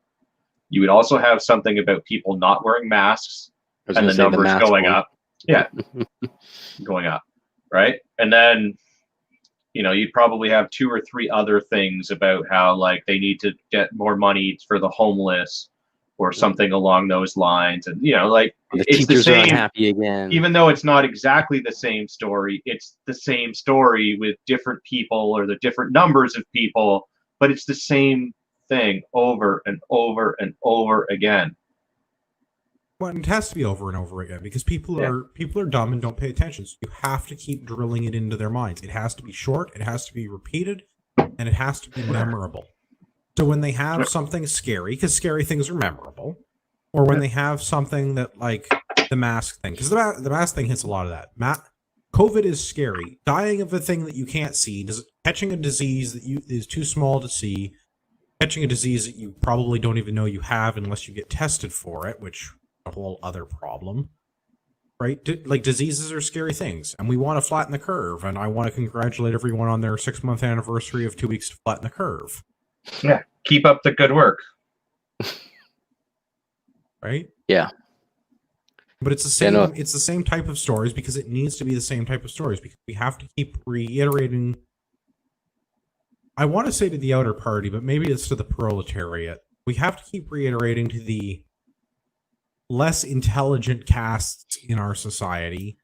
You would also have something about people not wearing masks and the numbers going up. Yeah, going up, right? And then, you'd probably have 2 or 3 other things about how they need to get more money for the homeless or something along those lines. And, the it's the same, are unhappy again. Even though it's not exactly the same story, it's the same story with different people or the different numbers of people, but it's the same thing over and over and over again. Well, it has to be over and over again because people are dumb and don't pay attention. So you have to keep drilling it into their minds. It has to be short, it has to be repeated, and it has to be memorable. So when they have something scary, because scary things are memorable, or when they have something that, like the mask thing, because the mask thing hits a lot of that. COVID is scary. Dying of a thing that you can't see, catching a disease that is too small to see, catching a disease that you probably don't even know you have unless you get tested for it, which a whole other problem, right? Like, diseases are scary things, and we want to flatten the curve, and I want to congratulate everyone on their 6-month anniversary of 2 weeks to flatten the curve. Yeah, keep up the good work. Right? Yeah. But it's the same. It's the same type of stories because it needs to be the same type of stories because we have to keep reiterating. I want to say to the outer party, but maybe it's to the proletariat. We have to keep reiterating to the less intelligent castes in our society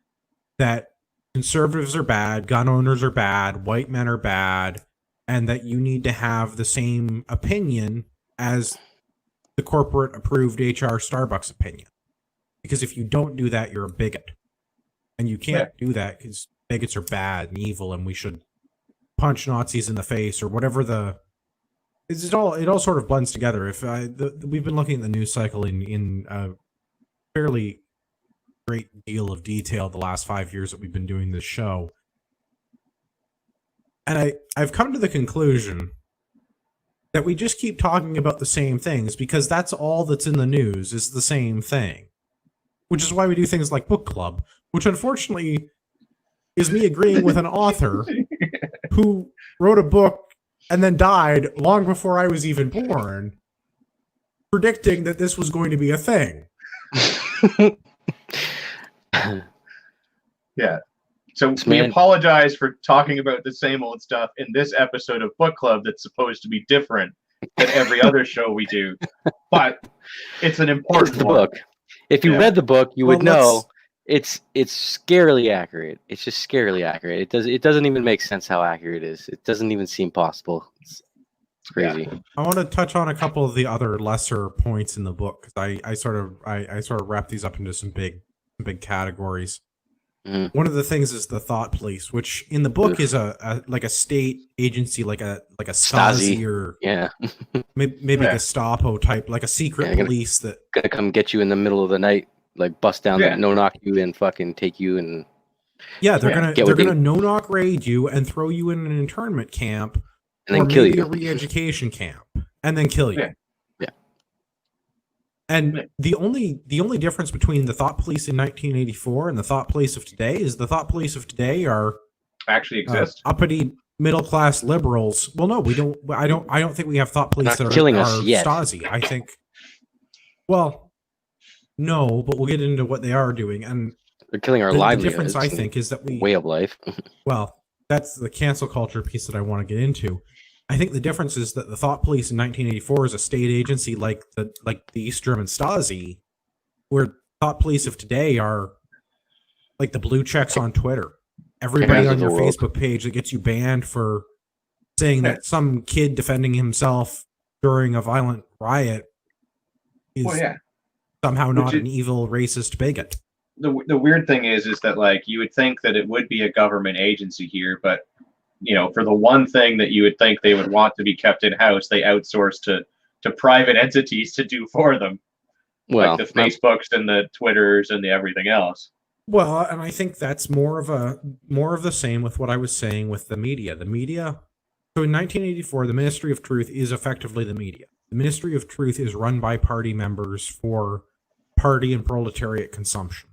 that conservatives are bad, gun owners are bad, white men are bad, and that you need to have the same opinion as the corporate approved HR Starbucks opinion. Because if you don't do that, you're a bigot. And you can't do that because bigots are bad and evil and we should punch Nazis in the face or whatever it all sort of blends together. We've been looking at the news cycle in a fairly great deal of detail the last 5 years that we've been doing this show. And I've come to the conclusion that we just keep talking about the same things because that's all that's in the news is the same thing. Which is why we do things like book club, which unfortunately is me agreeing with an author who wrote a book and then died long before I was even born, predicting that this was going to be a thing. Yeah. So we apologize for talking about the same old stuff in this episode of Book Club that's supposed to be different than every other show we do, but it's an important book. If you read the book, you would know it's scarily accurate. It's just scarily accurate. It doesn't even make sense how accurate it is. It doesn't even seem possible. It's crazy. Yeah. I want to touch on a couple of the other lesser points in the book because I sort of wrap these up into some big categories. One of the things is the thought police, which in the book is a like a state agency, like a Stasi or maybe Gestapo type, like a secret police that gonna come get you in the middle of the night, like bust down, no knock you, and fucking take you and they're gonna no knock raid you and throw you in an internment camp and then kill you, a re-education camp, and then kill you. Yeah. And the only difference between the thought police in 1984 and the thought police of today is the thought police of today are actually exist. Uppity middle class liberals. Well, no, we don't. I don't think we have thought police that are killing us yet. Stasi. I think. Well, no, but we'll get into what they are doing, and they're killing our livelihoods. The difference, I think, is that way of life. Well, that's the cancel culture piece that I want to get into. I think the difference is that the thought police in 1984 is a state agency like the East German Stasi, where thought police of today are like the blue checks on Twitter. Everybody on your Facebook page that gets you banned for saying that some kid defending himself during a violent riot is somehow not an evil racist bigot. The weird thing is that like you would think that it would be a government agency here, but for the one thing that you would think they would want to be kept in house, they outsource to private entities to do for them. Well, like the Facebooks and the Twitters and the everything else. Well, and I think that's more of the same with what I was saying with the media. The media. So in 1984, the Ministry of Truth is effectively the media. The Ministry of Truth is run by party members for party and proletariat consumption,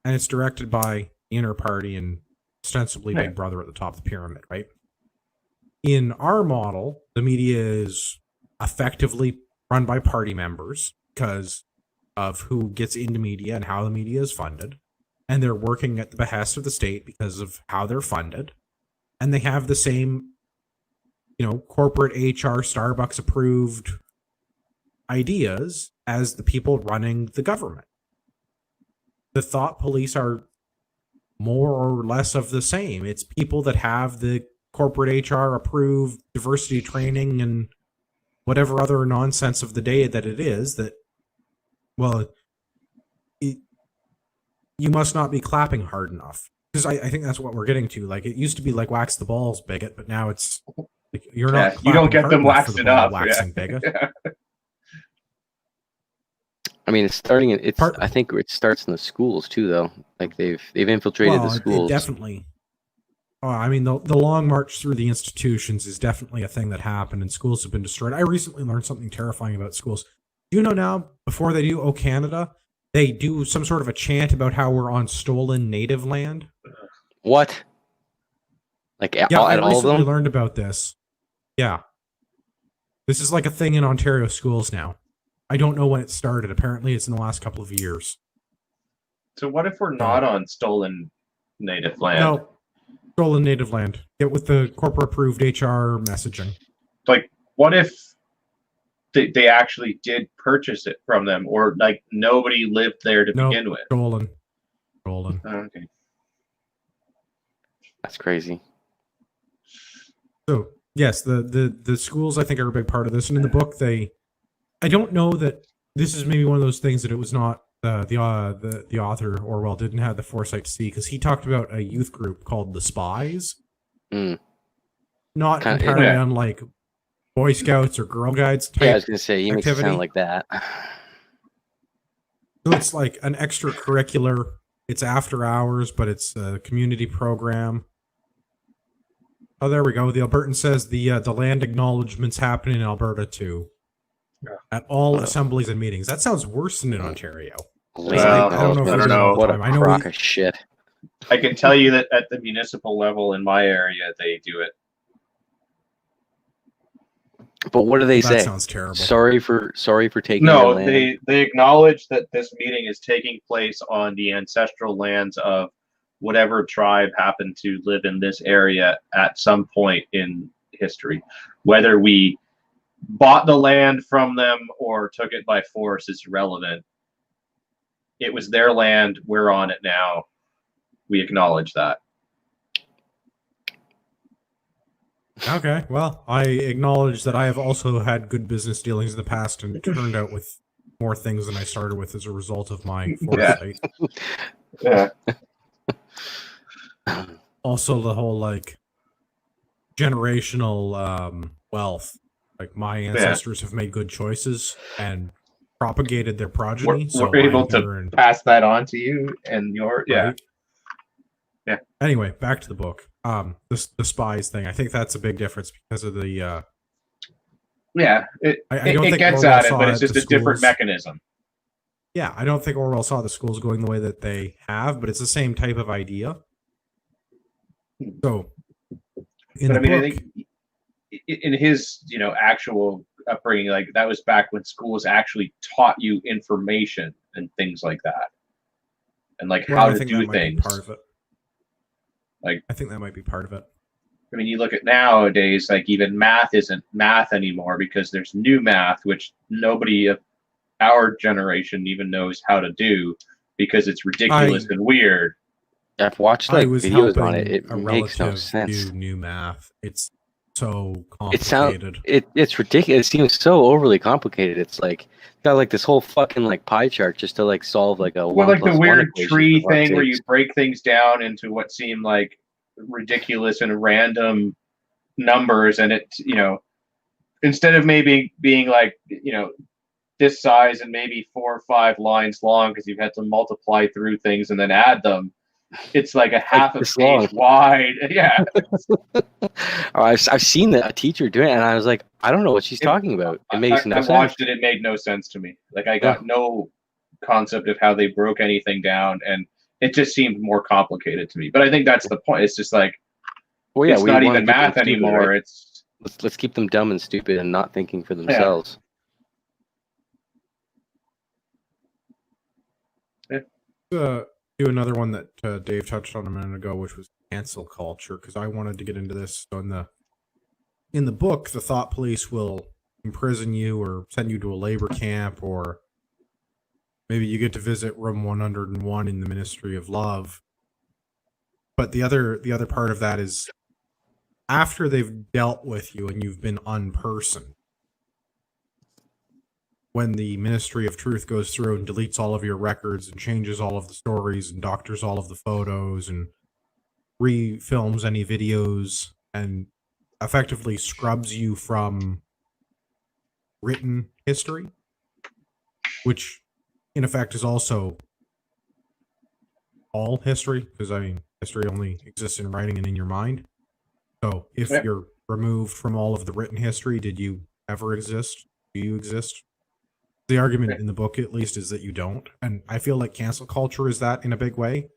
and it's directed by the inner party and ostensibly Big Brother at the top of the pyramid, right? In our model, the media is effectively run by party members because of who gets into media and how the media is funded. And they're working at the behest of the state because of how they're funded. And they have the same, corporate HR, Starbucks approved ideas as the people running the government. The thought police are more or less of the same. It's people that have the corporate HR approved diversity training and whatever other nonsense of the day that it is that, well, you must not be clapping hard enough. Because I think that's what we're getting to. Like, it used to be like wax the balls, bigot, but now it's like, you're not. You don't get them waxed enough. Bigot. I mean, it's starting. I think it starts in the schools too, though. Like they've infiltrated the schools. Definitely. I mean, the long march through the institutions is definitely a thing that happened, and schools have been destroyed. I recently learned something terrifying about schools. Do you know now, before they do "Oh Canada," they do some sort of a chant about how we're on stolen native land? What? Like I recently learned about this. Yeah. This is like a thing in Ontario schools now. I don't know when it started. Apparently, it's in the last couple of years. So what if we're not on stolen native land? No, stolen native land. Get with the corporate-approved HR messaging. Like, what if they actually did purchase it from them, or like nobody lived there to begin with? Stolen. Oh, okay. That's crazy. So yes, the schools I think are a big part of this, and in the book I don't know that this is maybe one of those things that it was not the author Orwell didn't have the foresight to see, because he talked about a youth group called the Spies. Not entirely unlike Boy Scouts or Girl Guides type. I was going to say, he makes it sound like that. So it's like an extracurricular. It's after hours, but it's a community program. Oh, there we go. The Albertan says the land acknowledgements happen in Alberta too. At all assemblies and meetings. That sounds worse than in Ontario. Well, I don't know. What a crock of shit. I can tell you that at the municipal level in my area, they do it But what do they That say? sounds terrible. Sorry for taking your No, land. they acknowledge that this meeting is taking place on the ancestral lands of whatever tribe happened to live in this area at some point in history. Whether we bought the land from them or took it by force is irrelevant. It was their land. We're on it now. We acknowledge that. Okay, well, I acknowledge that I have also had good business dealings in the past and turned out with more things than I started with as a result of my foresight. Yeah. Also, the whole like generational wealth. Like my ancestors have made good choices and propagated their progeny. We're able to pass that on to you and your right? Yeah. Anyway, back to the book. The spies thing. I think that's a big difference because of the. I don't think gets Orwell at it, but it's just a different mechanism. Yeah, I don't think Orwell saw the schools going the way that they have, but it's the same type of idea. So, I think in his actual upbringing, like that was back when schools actually taught you information and things like that, and like how to do things. Part of it. Like I think that might be part of it. I mean, you look at nowadays, like even math isn't math anymore because there's new math, which nobody of our generation even knows how to do because it's ridiculous and weird. I've watched like videos on it. It makes no sense. New math. It's so complicated. It's ridiculous. It seems so overly complicated. It's like got like this whole fucking like pie chart just to like solve like a like the weird tree thing where you break things down into what seem like ridiculous and random numbers, and it instead of maybe being like this size and maybe 4 or 5 lines long because you've had to multiply through things and then add them. It's like a half a page wide. Yeah. I've seen a teacher doing it, and I was like, I don't know what she's talking about. It makes no sense. I watched it. It made no sense to me. Like I got no concept of how they broke anything down, and it just seemed more complicated to me. But I think that's the point. It's just like, it's not even math anymore. Right? It's let's keep them dumb and stupid and not thinking for themselves. Yeah. Do another one that Dave touched on a minute ago, which was cancel culture, because I wanted to get into this. So in the book, the thought police will imprison you or send you to a labor camp, or maybe you get to visit room 101 in the Ministry of Love. But the other part of that is after they've dealt with you and you've been unpersoned, when the Ministry of Truth goes through and deletes all of your records and changes all of the stories and doctors all of the photos and refilms any videos and effectively scrubs you from written history, which in effect is also all history, because I mean, history only exists in writing and in your mind. So if you're removed from all of the written history, did you ever exist? Do you exist? The argument in the book, at least, is that you don't. And I feel like cancel culture is that in a big way.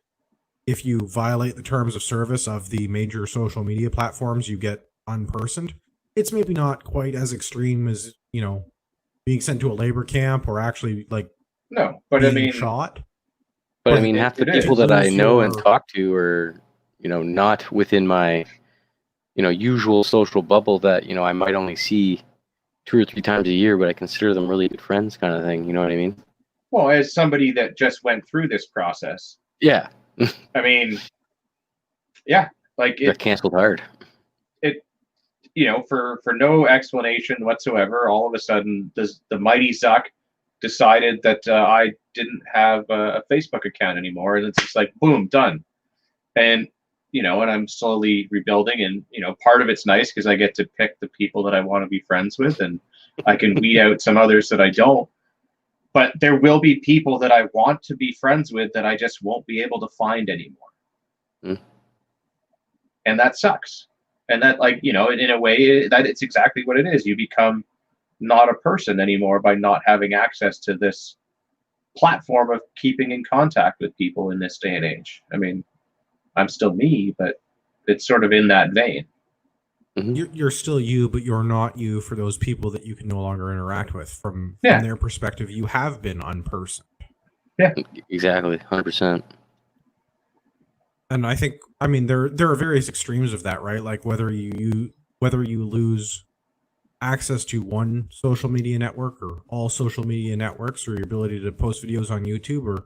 If you violate the terms of service of the major social media platforms, you get unpersoned. It's maybe not quite as extreme as, being sent to a labor camp or actually being shot. But I mean, half the people that I know and talk to are, not within my, usual social bubble that, I might only see 2 or 3 times a year, but I consider them really good friends, kind of thing. You know what I mean? Well, as somebody that just went through this process. Yeah. I mean, yeah, like it got canceled hard. For no explanation whatsoever, all of a sudden, the mighty Zuck decided that I didn't have a Facebook account anymore, and it's just like boom, done. And and I'm slowly rebuilding, and part of it's nice because I get to pick the people that I want to be friends with, and I can weed out some others that I don't. But there will be people that I want to be friends with that I just won't be able to find anymore. And that sucks. And that, in a way, that it's exactly what it is. You become not a person anymore by not having access to this platform of keeping in contact with people in this day and age. I mean, I'm still me, but it's sort of in that vein. you're still you, but you're not you for those people that you can no longer interact with. From their perspective, you have been unpersoned. Yeah, exactly, 100%. And I think, I mean, there are various extremes of that, right? Like whether you lose access to one social media network or all social media networks, or your ability to post videos on YouTube, or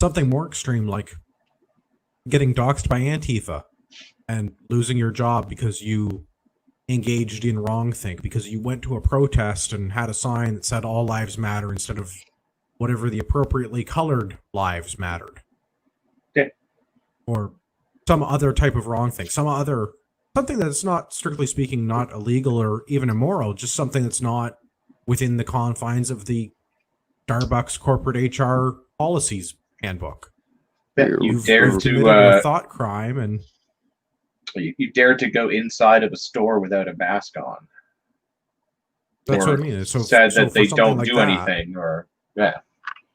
something more extreme like getting doxxed by Antifa and losing your job because you engaged in wrongthink, because you went to a protest and had a sign that said all lives matter instead of whatever the appropriately colored lives mattered. Yeah. Or some other type of wrongthink, something that's not, strictly speaking, not illegal or even immoral, just something that's not within the confines of the Starbucks corporate HR policies handbook. Yeah, You've committed a thought crime, and you dared to go inside of a store without a mask on. That's what I mean. So said that they don't do anything, or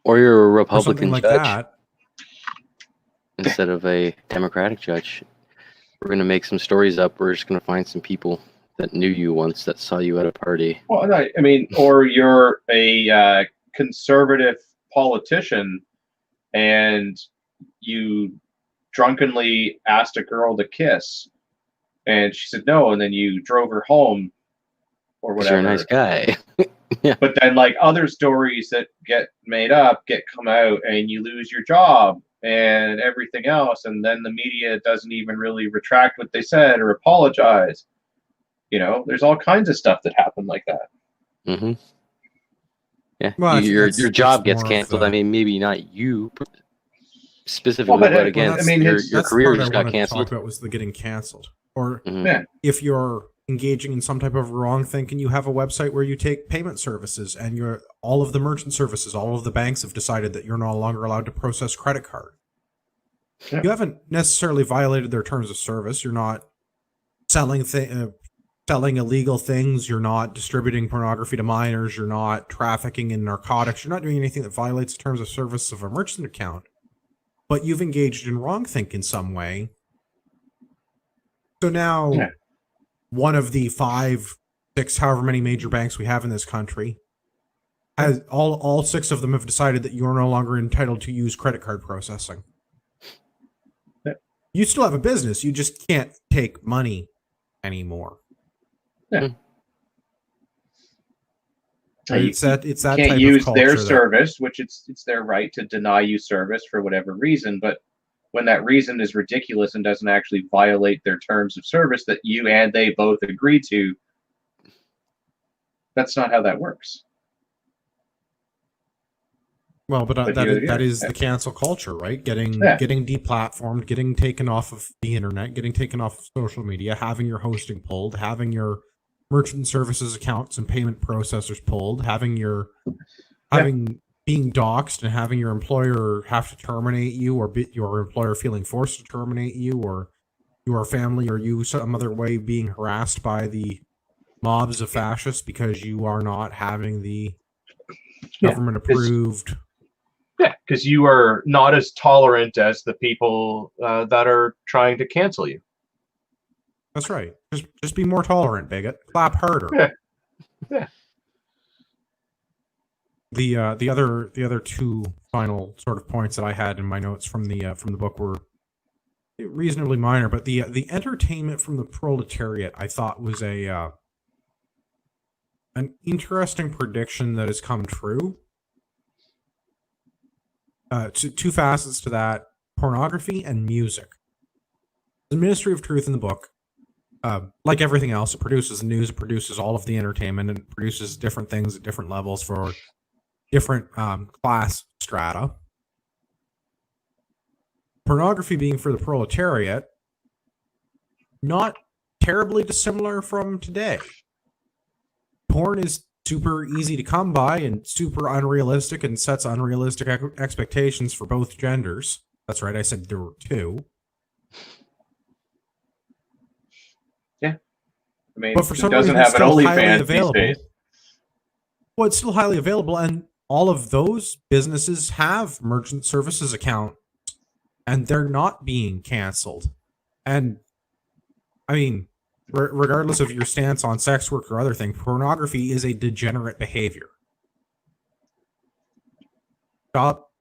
or you're a Republican like judge that, instead of a Democratic judge. We're gonna make some stories up. We're just gonna find some people that knew you once, that saw you at a party. Well, I mean, or you're a conservative politician and you drunkenly asked a girl to kiss and she said no, and then you drove her home or whatever. You're a nice guy. Yeah. But then like other stories that get made up come out and you lose your job and everything else, and then the media doesn't even really retract what they said or apologize. You know, there's all kinds of stuff that happened like that. Mm-hmm. Yeah, well, your job gets canceled. I mean, maybe not you specifically, well, but again, I mean, your career just got canceled. About was the getting canceled, or if you're engaging in some type of wrong thinking, you have a website where you take payment services, and all of the merchant services, all of the banks have decided that you're no longer allowed to process credit card. Yeah. You haven't necessarily violated their terms of service. You're not selling illegal things. You're not distributing pornography to minors. You're not trafficking in narcotics. You're not doing anything that violates the terms of service of a merchant account. But you've engaged in wrongthink in some way. So now, one of the 5, 6, however many major banks we have in this country, has all 6 of them have decided that you're no longer entitled to use credit card processing. You still have a business. You just can't take money anymore. Yeah. It's that can't type use of their service, which it's their right to deny you service for whatever reason. But when that reason is ridiculous and doesn't actually violate their terms of service that you and they both agree to, that's not how that works. Well, but that is the cancel culture, right? Getting deplatformed, getting taken off of the internet, getting taken off of social media, having your hosting pulled, having your merchant services accounts and payment processors pulled, being doxxed, and having your employer have to terminate you, or your employer feeling forced to terminate you, or your family or you some other way being harassed by the mobs of fascists because you are not having the government approved. Yeah, because you are not as tolerant as the people that are trying to cancel you. That's right. Just be more tolerant, bigot. Clap harder. Yeah. The other 2 final sort of points that I had in my notes from the book were reasonably minor, but the entertainment from the proletariat I thought was an interesting prediction that has come true. 2 facets to that: pornography and music. The Ministry of Truth in the book, like everything else, it produces news, it produces all of the entertainment, and it produces different things at different levels for different class strata. Pornography being for the proletariat, not terribly dissimilar from today. Porn is super easy to come by and super unrealistic and sets unrealistic expectations for both genders. That's right, I said there were 2. Yeah. I mean, but for some doesn't reason, have an OnlyFans these days. Well, it's still highly available, and all of those businesses have merchant services accounts, and they're not being canceled. And I mean, regardless of your stance on sex work or other things, pornography is a degenerate behavior.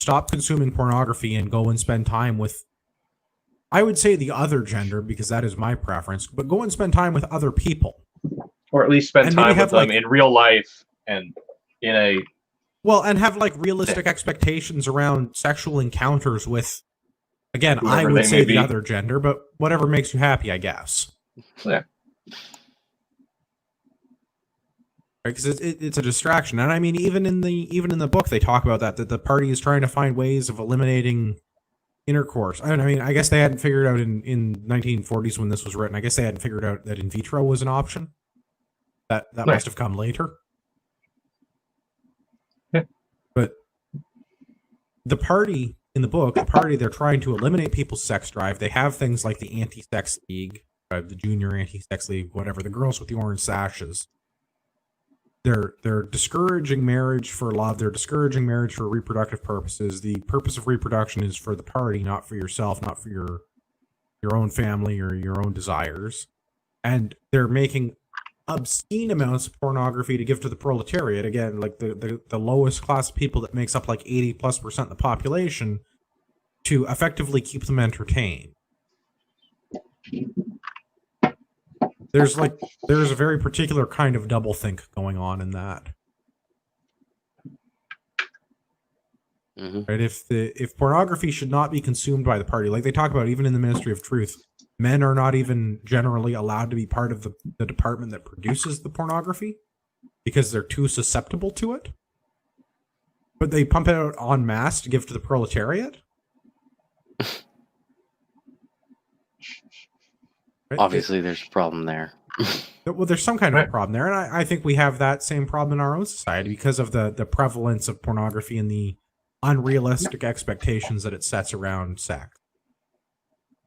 Stop consuming pornography and go and spend time with, I would say, the other gender, because that is my preference, but go and spend time with other people. Or at least spend And time maybe with have, them like- in real life and in a... Well, and have like realistic expectations around sexual encounters with, again, I Whoever would they say may the be. other gender, but whatever makes you happy, I guess. Yeah. Because it's a distraction, and I mean, even in the book, they talk about that the party is trying to find ways of eliminating intercourse. I mean, I guess they hadn't figured out in 1940s when this was written. I guess they hadn't figured out that in vitro was an option. That Right. must have come later. Yeah. But the party in the book, they're trying to eliminate people's sex drive. They have things like the anti-sex league, the junior anti-sex league, whatever, the girls with the orange sashes. They're discouraging marriage for love. They're discouraging marriage for reproductive purposes. The purpose of reproduction is for the party, not for yourself, not for your own family or your own desires. And they're making obscene amounts of pornography to give to the proletariat. Again, like the lowest class of people that makes up like 80+% of the population, to effectively keep them entertained. There's a very particular kind of doublethink going on in that. Mm-hmm. Right? If pornography should not be consumed by the party, like they talk about even in the Ministry of Truth, men are not even generally allowed to be part of the department that produces the pornography because they're too susceptible to it. But they pump it out en masse to give to the proletariat. Right? Obviously, there's a problem there. Well, there's some kind of a problem there, and I think we have that same problem in our own society because of the prevalence of pornography and the unrealistic expectations that it sets around sex.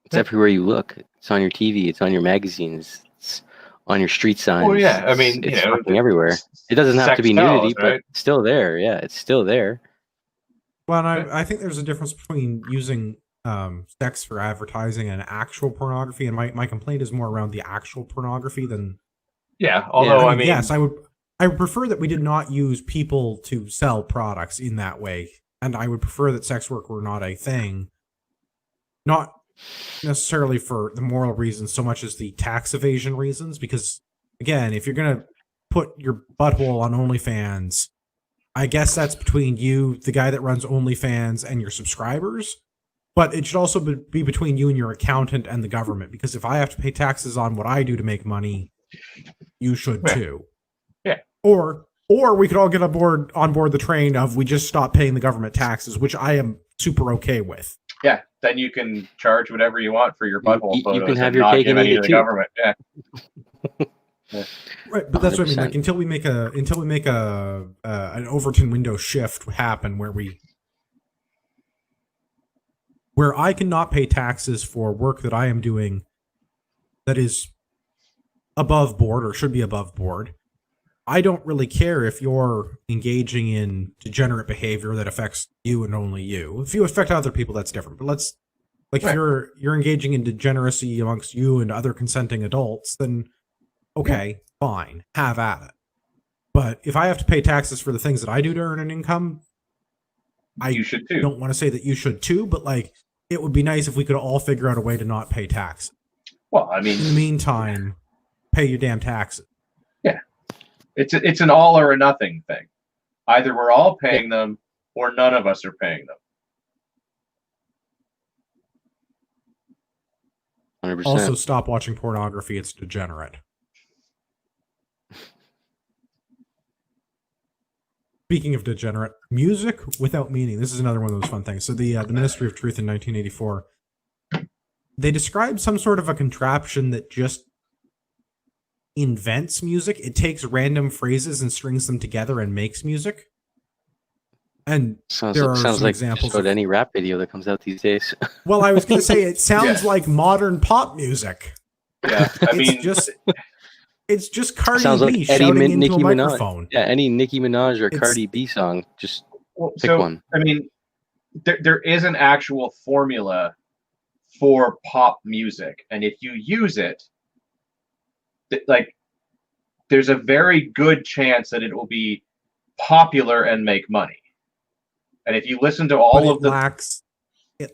It's everywhere you look. It's on your TV. It's on your magazines. It's on your street signs. Well, yeah, I mean, it's fucking everywhere. It doesn't have to be nudity, but it's still there. Yeah, it's still there. Well, and I think there's a difference between using sex for advertising and actual pornography, and my complaint is more around the actual pornography than... Yeah, although, I mean... Yes, I would prefer that we did not use people to sell products in that way, and I would prefer that sex work were not a thing, not necessarily for the moral reasons so much as the tax evasion reasons, because, again, if you're going to put your butthole on OnlyFans, I guess that's between you, the guy that runs OnlyFans, and your subscribers. But it should also be between you and your accountant and the government, because if I have to pay taxes on what I do to make money, you should too. Yeah. Or we could all get on board the train of we just stop paying the government taxes, which I am super okay with. Yeah, then you can charge whatever you want for your butthole photos. You can have and your not cake give and any eat to it the too. government. Yeah. Right, but that's what I mean. 100%. Like until we make an Overton window shift happen where I cannot pay taxes for work that I am doing that is above board or should be above board. I don't really care if you're engaging in degenerate behavior that affects you and only you. If you affect other people, that's different. But if you're engaging in degeneracy amongst you and other consenting adults, then okay, fine, have at it. But if I have to pay taxes for the things that I do to earn an income, You should too. don't want to say that you should too, but it would be nice if we could all figure out a way to not pay tax. Well, I mean, In the meantime, pay your damn taxes. yeah, it's an all or a nothing thing. Either we're all paying them or none of us are paying them. 100%. Also, stop watching pornography. It's degenerate. Speaking of degenerate, music without meaning. This is another one of those fun things. So the Ministry of Truth in 1984, they describe some sort of a contraption that just invents music. It takes random phrases and strings them together and makes music. And sounds there are like some examples of of, any rap video that comes out these days. well, I was going to say it sounds like modern pop music. Yeah, I mean, It's just Cardi Sounds B like shouting into Nicki a Minaj. microphone. Yeah, any Nicki Minaj or It's- Cardi B song, just pick so one. I mean, there is an actual formula for pop music, and if you use it, like there's a very good chance that it will be popular and make money. And if you listen to all of the it lacks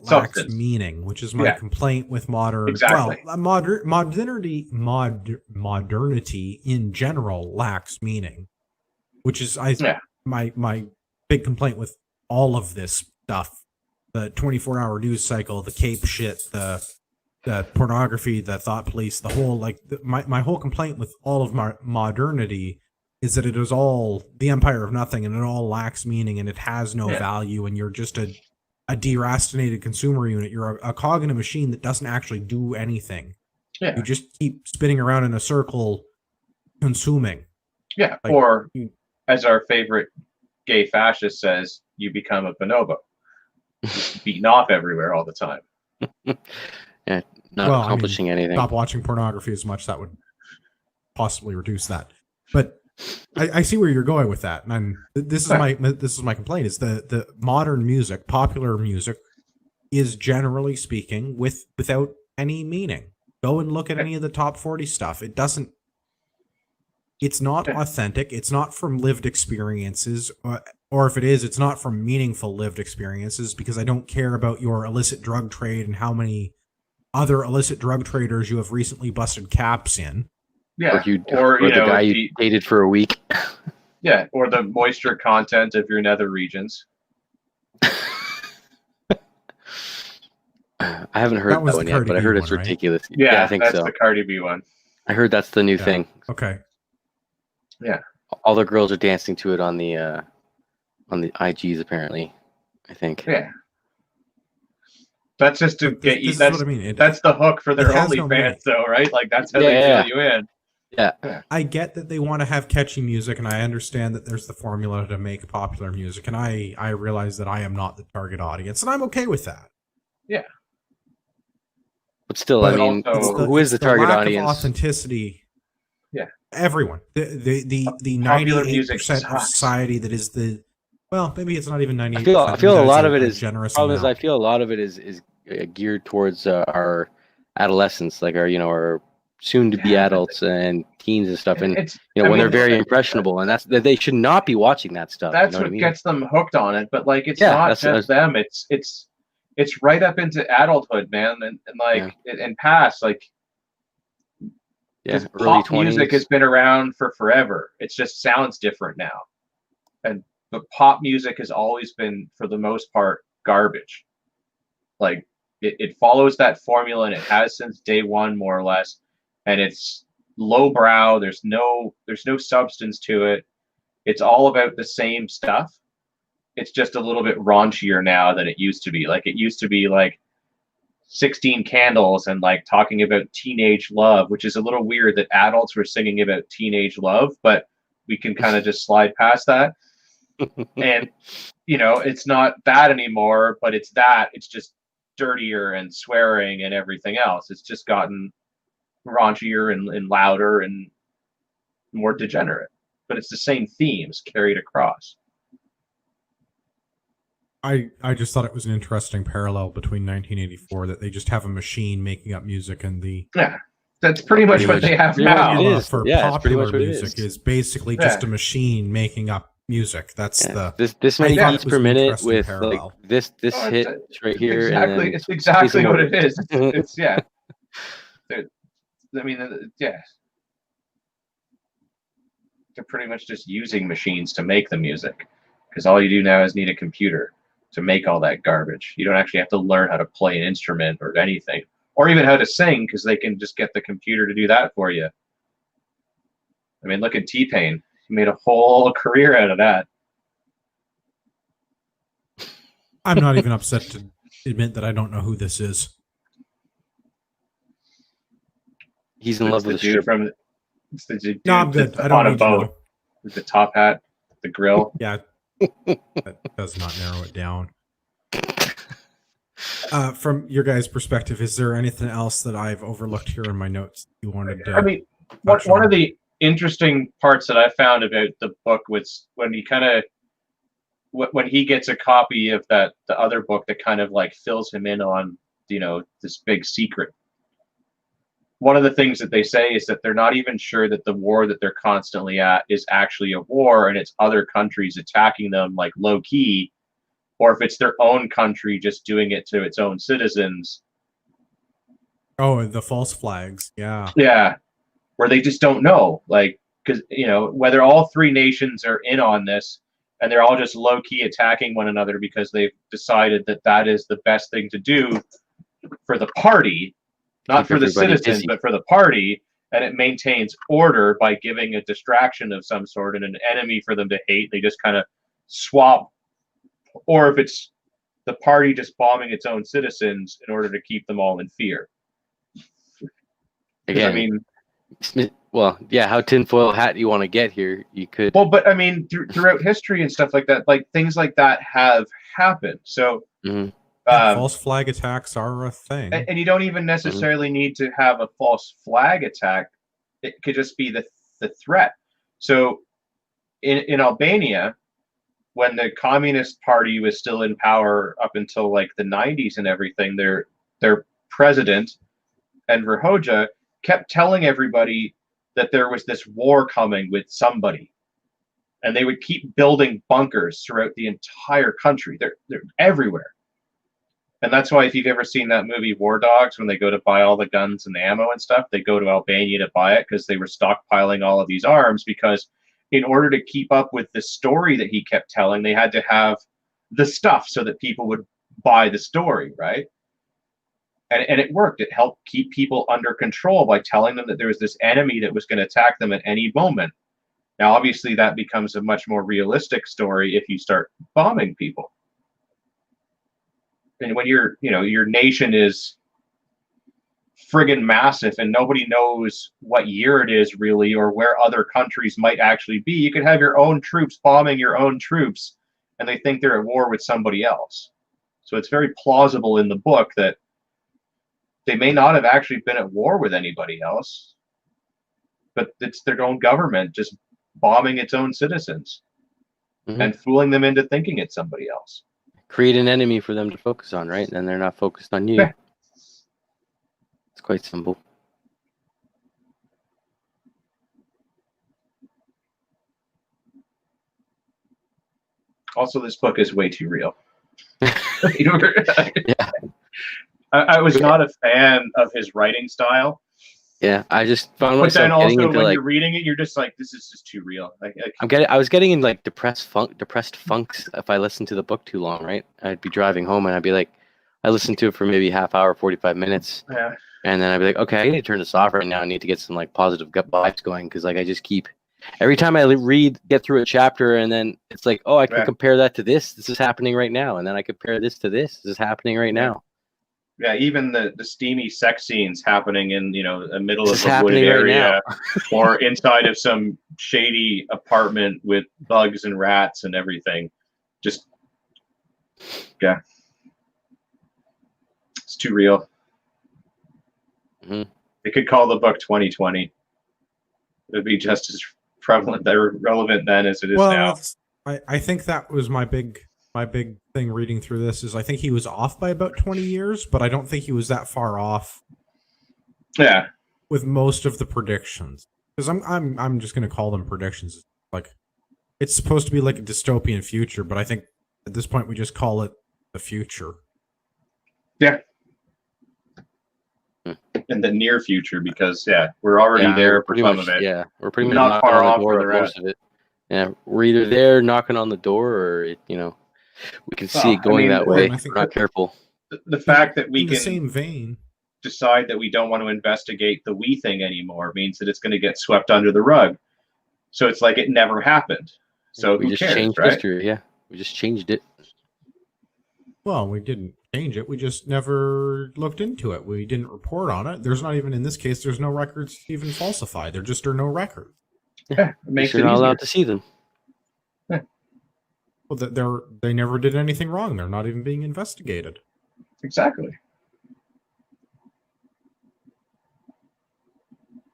substance. meaning, which is my complaint with modern. Exactly. Well, modernity in general lacks meaning, which is my big complaint with all of this stuff. The 24-hour news cycle, the cape shit, the pornography, the thought police, the whole my whole complaint with all of my modernity is that it is all the empire of nothing, and it all lacks meaning, and it has no value, and you're just a deracinated consumer unit. You're a cog in a machine that doesn't actually do anything. You just keep spinning around in a circle, consuming. Yeah, or as our favorite gay fascist says, you become a bonobo, beaten off everywhere all the time. Not accomplishing anything. Stop watching pornography as much. That would possibly reduce that. But I see where you're going with that, and this is my complaint: is the modern music, popular music, is generally speaking without any meaning. Go and look at any of the top 40 stuff. It doesn't. It's not authentic. It's not from lived experiences, or if it is, it's not from meaningful lived experiences. Because I don't care about your illicit drug trade and how many other illicit drug traders you have recently busted caps in. Yeah, or the guy you dated for a week. Yeah, or the moisture content of your nether regions. I haven't heard that one yet, but I heard it's ridiculous. Right? Yeah, I think that's so. The Cardi B one. I heard that's the new thing. Okay. Yeah. All the girls are dancing to it on the IGs apparently, I think. Yeah. That's just to get you. That's what I mean. That's the hook for their OnlyFans, though, right? Like that's how they reel you in. Yeah. I get that they want to have catchy music, and I understand that there's the formula to make popular music, and I realize that I am not the target audience, and I'm okay with that. Yeah. But still, I mean, who is the target audience? Of authenticity. Yeah. Everyone. The 98% of society that is the. Well, maybe it's not even 98%. I feel a lot of it is generous. Problem is, I feel a lot of it is geared towards our adolescents, like our soon-to-be adults and teens and stuff, and when they're very impressionable, and they should not be watching that stuff. That's what gets them hooked on it. But like, it's not just them. It's right up into adulthood, man, and past. Like, pop 20s. Music has been around for forever. It just sounds different now, but pop music has always been, for the most part, garbage. Like, it follows that formula, and it has since day one, more or less. And it's lowbrow. There's no substance to it. It's all about the same stuff. It's just a little bit raunchier now than it used to be. Like, it used to be like 16 Candles and like talking about teenage love, which is a little weird that adults were singing about teenage love, but we can kind of just slide past that. And it's not that anymore, but it's just dirtier and swearing and everything else. It's just gotten raunchier and louder and more degenerate, but it's the same themes carried across. I just thought it was an interesting parallel between 1984, that they just have a machine making up music, and that's pretty much what they have now. It is. For popular music is basically just a machine making up music. That's this many beats per minute with like this hit right here. It's exactly what it is. It's I mean, they're pretty much just using machines to make the music, because all you do now is need a computer to make all that garbage. You don't actually have to learn how to play an instrument or anything, or even how to sing, because they can just get the computer to do that for you. I mean, look at T-Pain. He made a whole career out of that. I'm not even upset to admit that I don't know who this is. He's in love with the strip. It's the dude no, I'm good. I don't on a need boat to know. with the top hat, the grill. Yeah, that does not narrow it down. From your guys' perspective, is there anything else that I've overlooked here in my notes you wanted to? I mean, one of the interesting parts that I found about the book was when he gets a copy of the other book that kind of like fills him in on this big secret. one of the things that they say is that they're not even sure that the war that they're constantly at is actually a war and it's other countries attacking them like low key, or if it's their own country just doing it to its own citizens. Oh, the false flags. Yeah. Yeah, where they just don't know, like, because whether all three nations are in on this and they're all just low key attacking one another because they've decided that that is the best thing to do for the party, not for the citizens, but for the party, and it maintains order by giving a distraction of some sort and an enemy for them to hate. They just kind of swap, or if it's the party just bombing its own citizens in order to keep them all in fear. Again, I mean, well, yeah, how tinfoil hat you want to get here, you could. Well, but I mean, throughout history and stuff like that, like things like that have happened. So, false flag attacks are a thing, and you don't even necessarily need to have a false flag attack. It could just be the threat. So, in Albania, when the Communist Party was still in power up until like the 90s and everything, their president, Enver Hoxha, kept telling everybody that there was this war coming with somebody, and they would keep building bunkers throughout the entire country. They're everywhere. And that's why, if you've ever seen that movie War Dogs, when they go to buy all the guns and the ammo and stuff, they go to Albania to buy it because they were stockpiling all of these arms, because in order to keep up with the story that he kept telling, they had to have the stuff so that people would buy the story, right? And it worked. It helped keep people under control by telling them that there was this enemy that was going to attack them at any moment. Now, obviously, that becomes a much more realistic story if you start bombing people. And when your nation is friggin' massive and nobody knows what year it is really, or where other countries might actually be, you could have your own troops bombing your own troops, and they think they're at war with somebody else. So it's very plausible in the book that they may not have actually been at war with anybody else, but it's their own government just bombing its own citizens and fooling them into thinking it's somebody else. Create an enemy for them to focus on, right? And they're not focused on you. Yeah. It's quite simple. Also, this book is way too real. Yeah. I was not a fan of his writing style. Yeah, I just found myself. But then also, when like, you're reading it, you're just like, "This is just too real." I was getting in like depressed funks if I listened to the book too long. Right, I'd be driving home and I'd be like, I listened to it for maybe half hour, 45 minutes, yeah, and then I'd be like, okay, I need to turn this off right now. I need to get some like positive gut vibes going, because like I just keep every time I get through a chapter, and then it's like, oh, I can compare that to this. This is happening right now, and then I compare this to this. This is happening right now. Yeah, even the steamy sex scenes happening in the middle of a wooded area, or inside of some shady apartment with bugs and rats and everything. Just it's too real. They could call the book 2020. It would be just as prevalent, relevant then as it is now. I think that was my big thing reading through this, is I think he was off by about 20 years, but I don't think he was that far off. Yeah. With most of the predictions, because I'm just going to call them predictions. Like, it's supposed to be like a dystopian future, but I think at this point we just call it the future. Yeah. In the near future, because we're already there for some of it. Yeah, we're pretty much not far off for the rest of it. Yeah, we're either there knocking on the door, or we can see it going that way. We're not careful. The fact that we in can the same vein decide that we don't want to investigate the we thing anymore means that it's going to get swept under the rug. So it's like it never happened. So we who just cares, changed right? history. Yeah, we just changed it. Well, we didn't change it. We just never looked into it. We didn't report on it. There's not even, in this case, there's no records to even falsify. There just are no records. Yeah, it makes you're not allowed to see them. Yeah. Well, they never did anything wrong. They're not even being investigated. Exactly.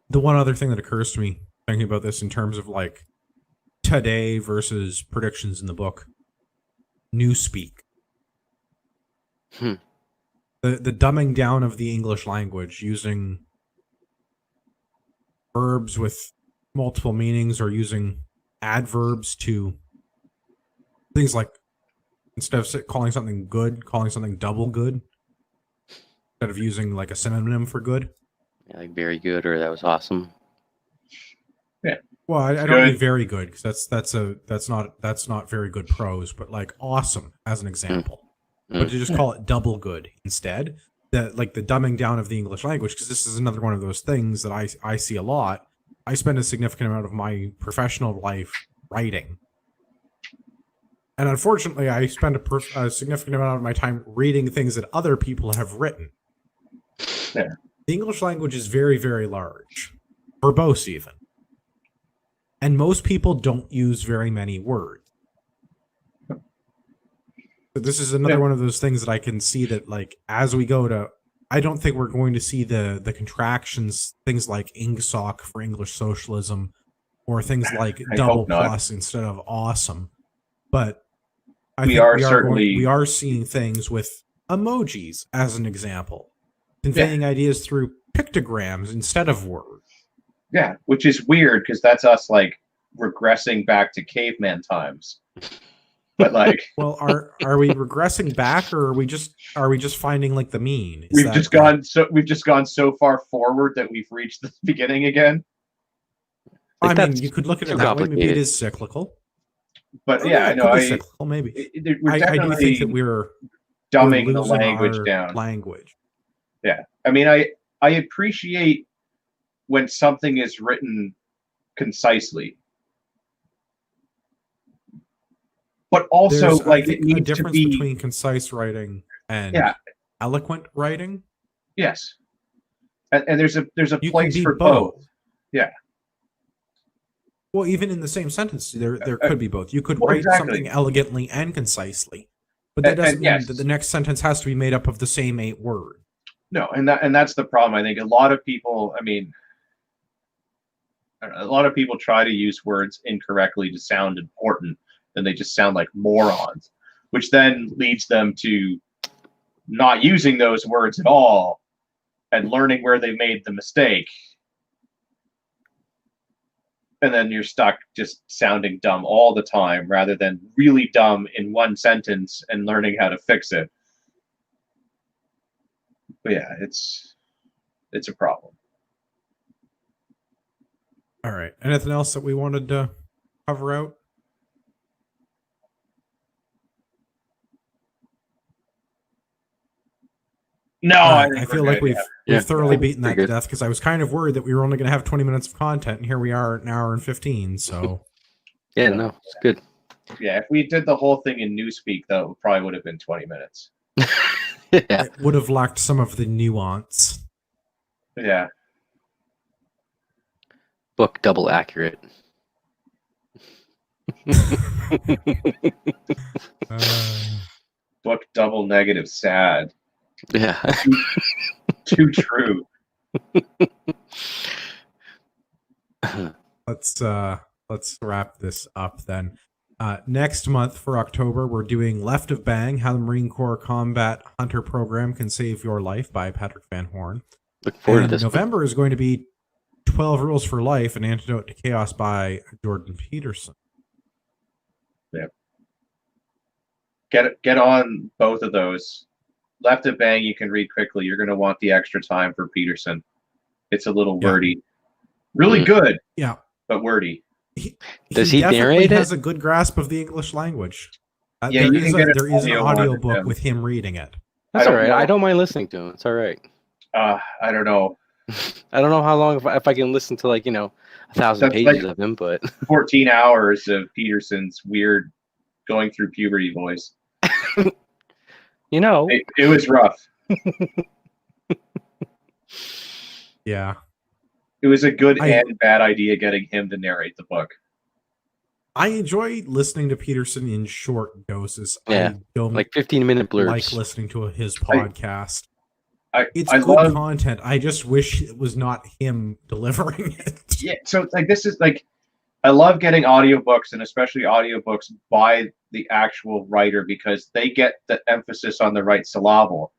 The one other thing that occurs to me thinking about this in terms of like today versus predictions in the book, newspeak. The dumbing down of the English language using verbs with multiple meanings, or using adverbs to things like, instead of calling something good, calling something double good, instead of using like a synonym for good. Yeah, like very good, or that was awesome. Yeah. Well, I don't mean very good, because that's not very good prose, but like awesome as an example. But to just call it double good instead, that like the dumbing down of the English language, because this is another one of those things that I see a lot. I spend a significant amount of my professional life writing. And unfortunately, I spend a significant amount of my time reading things that other people have written. Yeah. The English language is very, very large, verbose even. And most people don't use very many words. But this is another one of those things that I can see that, like, as we go to, I don't think we're going to see the contractions, things like ingsoc for English socialism, or things like double plus instead of awesome. But I think we are seeing things with emojis as an example, conveying ideas through pictograms instead of words. Yeah, which is weird because that's us like regressing back to caveman times. But like, well, are we regressing back, or are we just finding like the mean? We've just gone so far forward that we've reached the beginning again. I mean, you could look at it that way. Maybe it is cyclical. But yeah, I know. Cyclical, maybe. I do think that we're dumbing the language down. Language. Yeah, I mean, I appreciate when something is written concisely, but also there's, like it needs to be between concise writing and eloquent writing. Yes, and there's a place for both. Yeah. Well, even in the same sentence, there could be both. You could write something elegantly and concisely, but that doesn't mean that the next sentence has to be made up of the same 8 words. No, and that's the problem. I think a lot of people, a lot of people try to use words incorrectly to sound important, and they just sound like morons, which then leads them to not using those words at all and learning where they made the mistake. And then you're stuck just sounding dumb all the time rather than really dumb in one sentence and learning how to fix it. But yeah, it's a problem. All right. Anything else that we wanted to cover out? No, I feel like we've thoroughly beaten that to death, because I was kind of worried that we were only going to have 20 minutes of content, and here we are at an hour and 15. So yeah, no, it's good. Yeah, if we did the whole thing in Newspeak, though, it probably would have been 20 minutes. Yeah. It would have lacked some of the nuance. Yeah. Book double accurate. Book double negative sad. Yeah. Too true. Let's wrap this up then. Next month for October, we're doing Left of Bang, How the Marine Corps Combat Hunter Program Can Save Your Life by Patrick Van Horn. Look forward to this. November is going to be 12 Rules for Life, An Antidote to Chaos by Jordan Peterson. Yeah. Get on both of those. Left of Bang you can read quickly. You're going to want the extra time for Peterson. It's a little wordy. Really good. Yeah. But wordy. Does he narrate it? He has a good grasp of the English language. Yeah, there is an audiobook with him reading it. That's all right. I don't mind listening to him. It's all right. I don't know. I don't know how long, if I can listen to 1,000 pages of him, but 14 hours of Peterson's weird going through puberty voice. It was rough. Yeah. It was a good and bad idea getting him to narrate the book. I enjoy listening to Peterson in short doses. Yeah, I don't 15-minute blurbs. Like listening to his podcast. It's good content. I just wish it was not him delivering it. Yeah, so this is I love getting audiobooks, and especially audiobooks by the actual writer, because they get the emphasis on the right syllable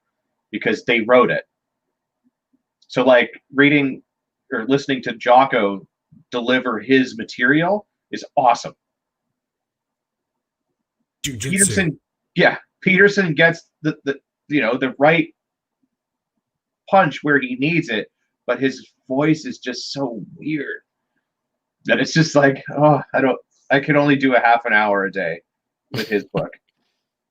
because they wrote it. So reading or listening to Jocko deliver his material is awesome. Jiu-jitsu. Peterson gets the right punch where he needs it, but his voice is just so weird that it's just like, I can only do a half an hour a day with his book.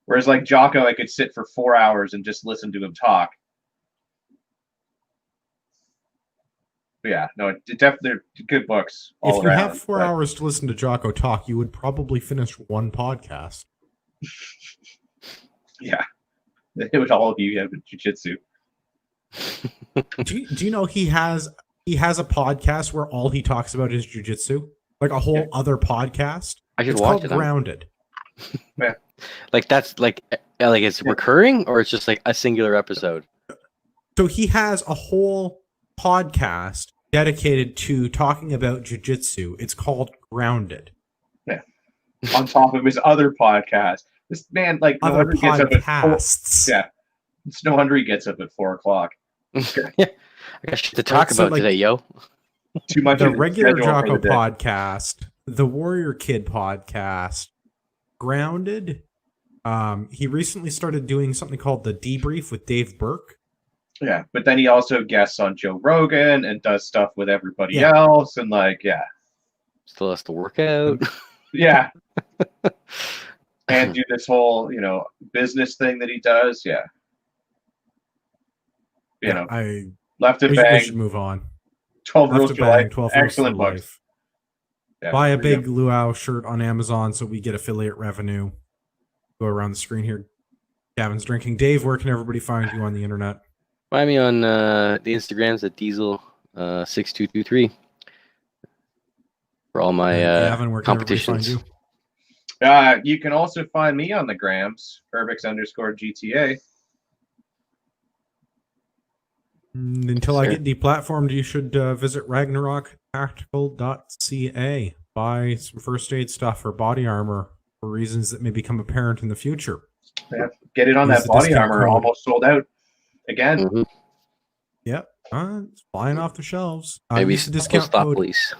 Whereas like Jocko, I could sit for 4 hours and just listen to him talk. But yeah, no, definitely they're good books all if you around. have 4 hours to listen to Jocko talk, you would probably finish one podcast. Yeah, it would all be jiu-jitsu. do you know he has a podcast where all he talks about is jiu-jitsu? Like a whole other podcast. I should it's watch called it. Grounded. Yeah. Like that's like it's recurring, or it's just like a singular episode. So he has a whole podcast dedicated to talking about jiu-jitsu. It's called Grounded. Yeah. On top of his other podcast. This man, like, no wonder he gets up at 4. Yeah. It's no wonder he gets up at 4 o'clock. Yeah. I got shit to talk about today, yo. Too much. The regular Jocko podcast, the Warrior Kid podcast, Grounded. He recently started doing something called The Debrief with Dave Burke. Yeah, but then he also guests on Joe Rogan and does stuff with everybody else, and still has to work out. Yeah. And do this whole, business thing that he does. Yeah. I Left and we Bang. should move on. 12 Rules for Life. 12 Excellent Rules for books. Life. Yeah, Buy a big Luau shirt on Amazon so we get affiliate revenue. Go around the screen here. Gavin's drinking. Dave, where can everybody find you on the internet? Find me on the Instagrams at Diesel6223 for all my Gavin, where can competitions. everybody find you? You can also find me on the grams, Urbix_GTA. Until I get deplatformed, you should visit RagnarokTactical.ca. Buy some first aid stuff or body armor for reasons that may become apparent in the future. Yeah, get it on Use that the body discount armor. code. Almost sold out again. Mm-hmm. Yep, it's flying off the shelves. Maybe use the discount stop code. police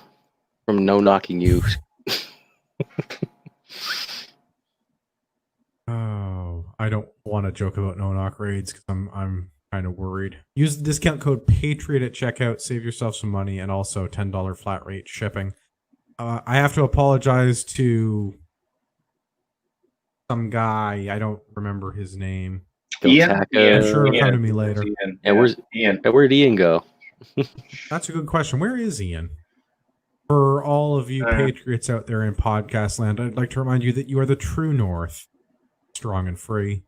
from knocking you. Oh, I don't want to joke about no-knock raids because I'm kind of worried. Use the discount code Patriot at checkout. Save yourself some money and also $10 flat rate shipping. I have to apologize to some guy. I don't remember his name. Ian? I'm sure it'll come to me later. Ian. Yeah, where's Ian? Where'd Ian go? That's a good question. Where is Ian? For all of you patriots out there in podcast land, I'd like to remind you that you are the true North, strong and free.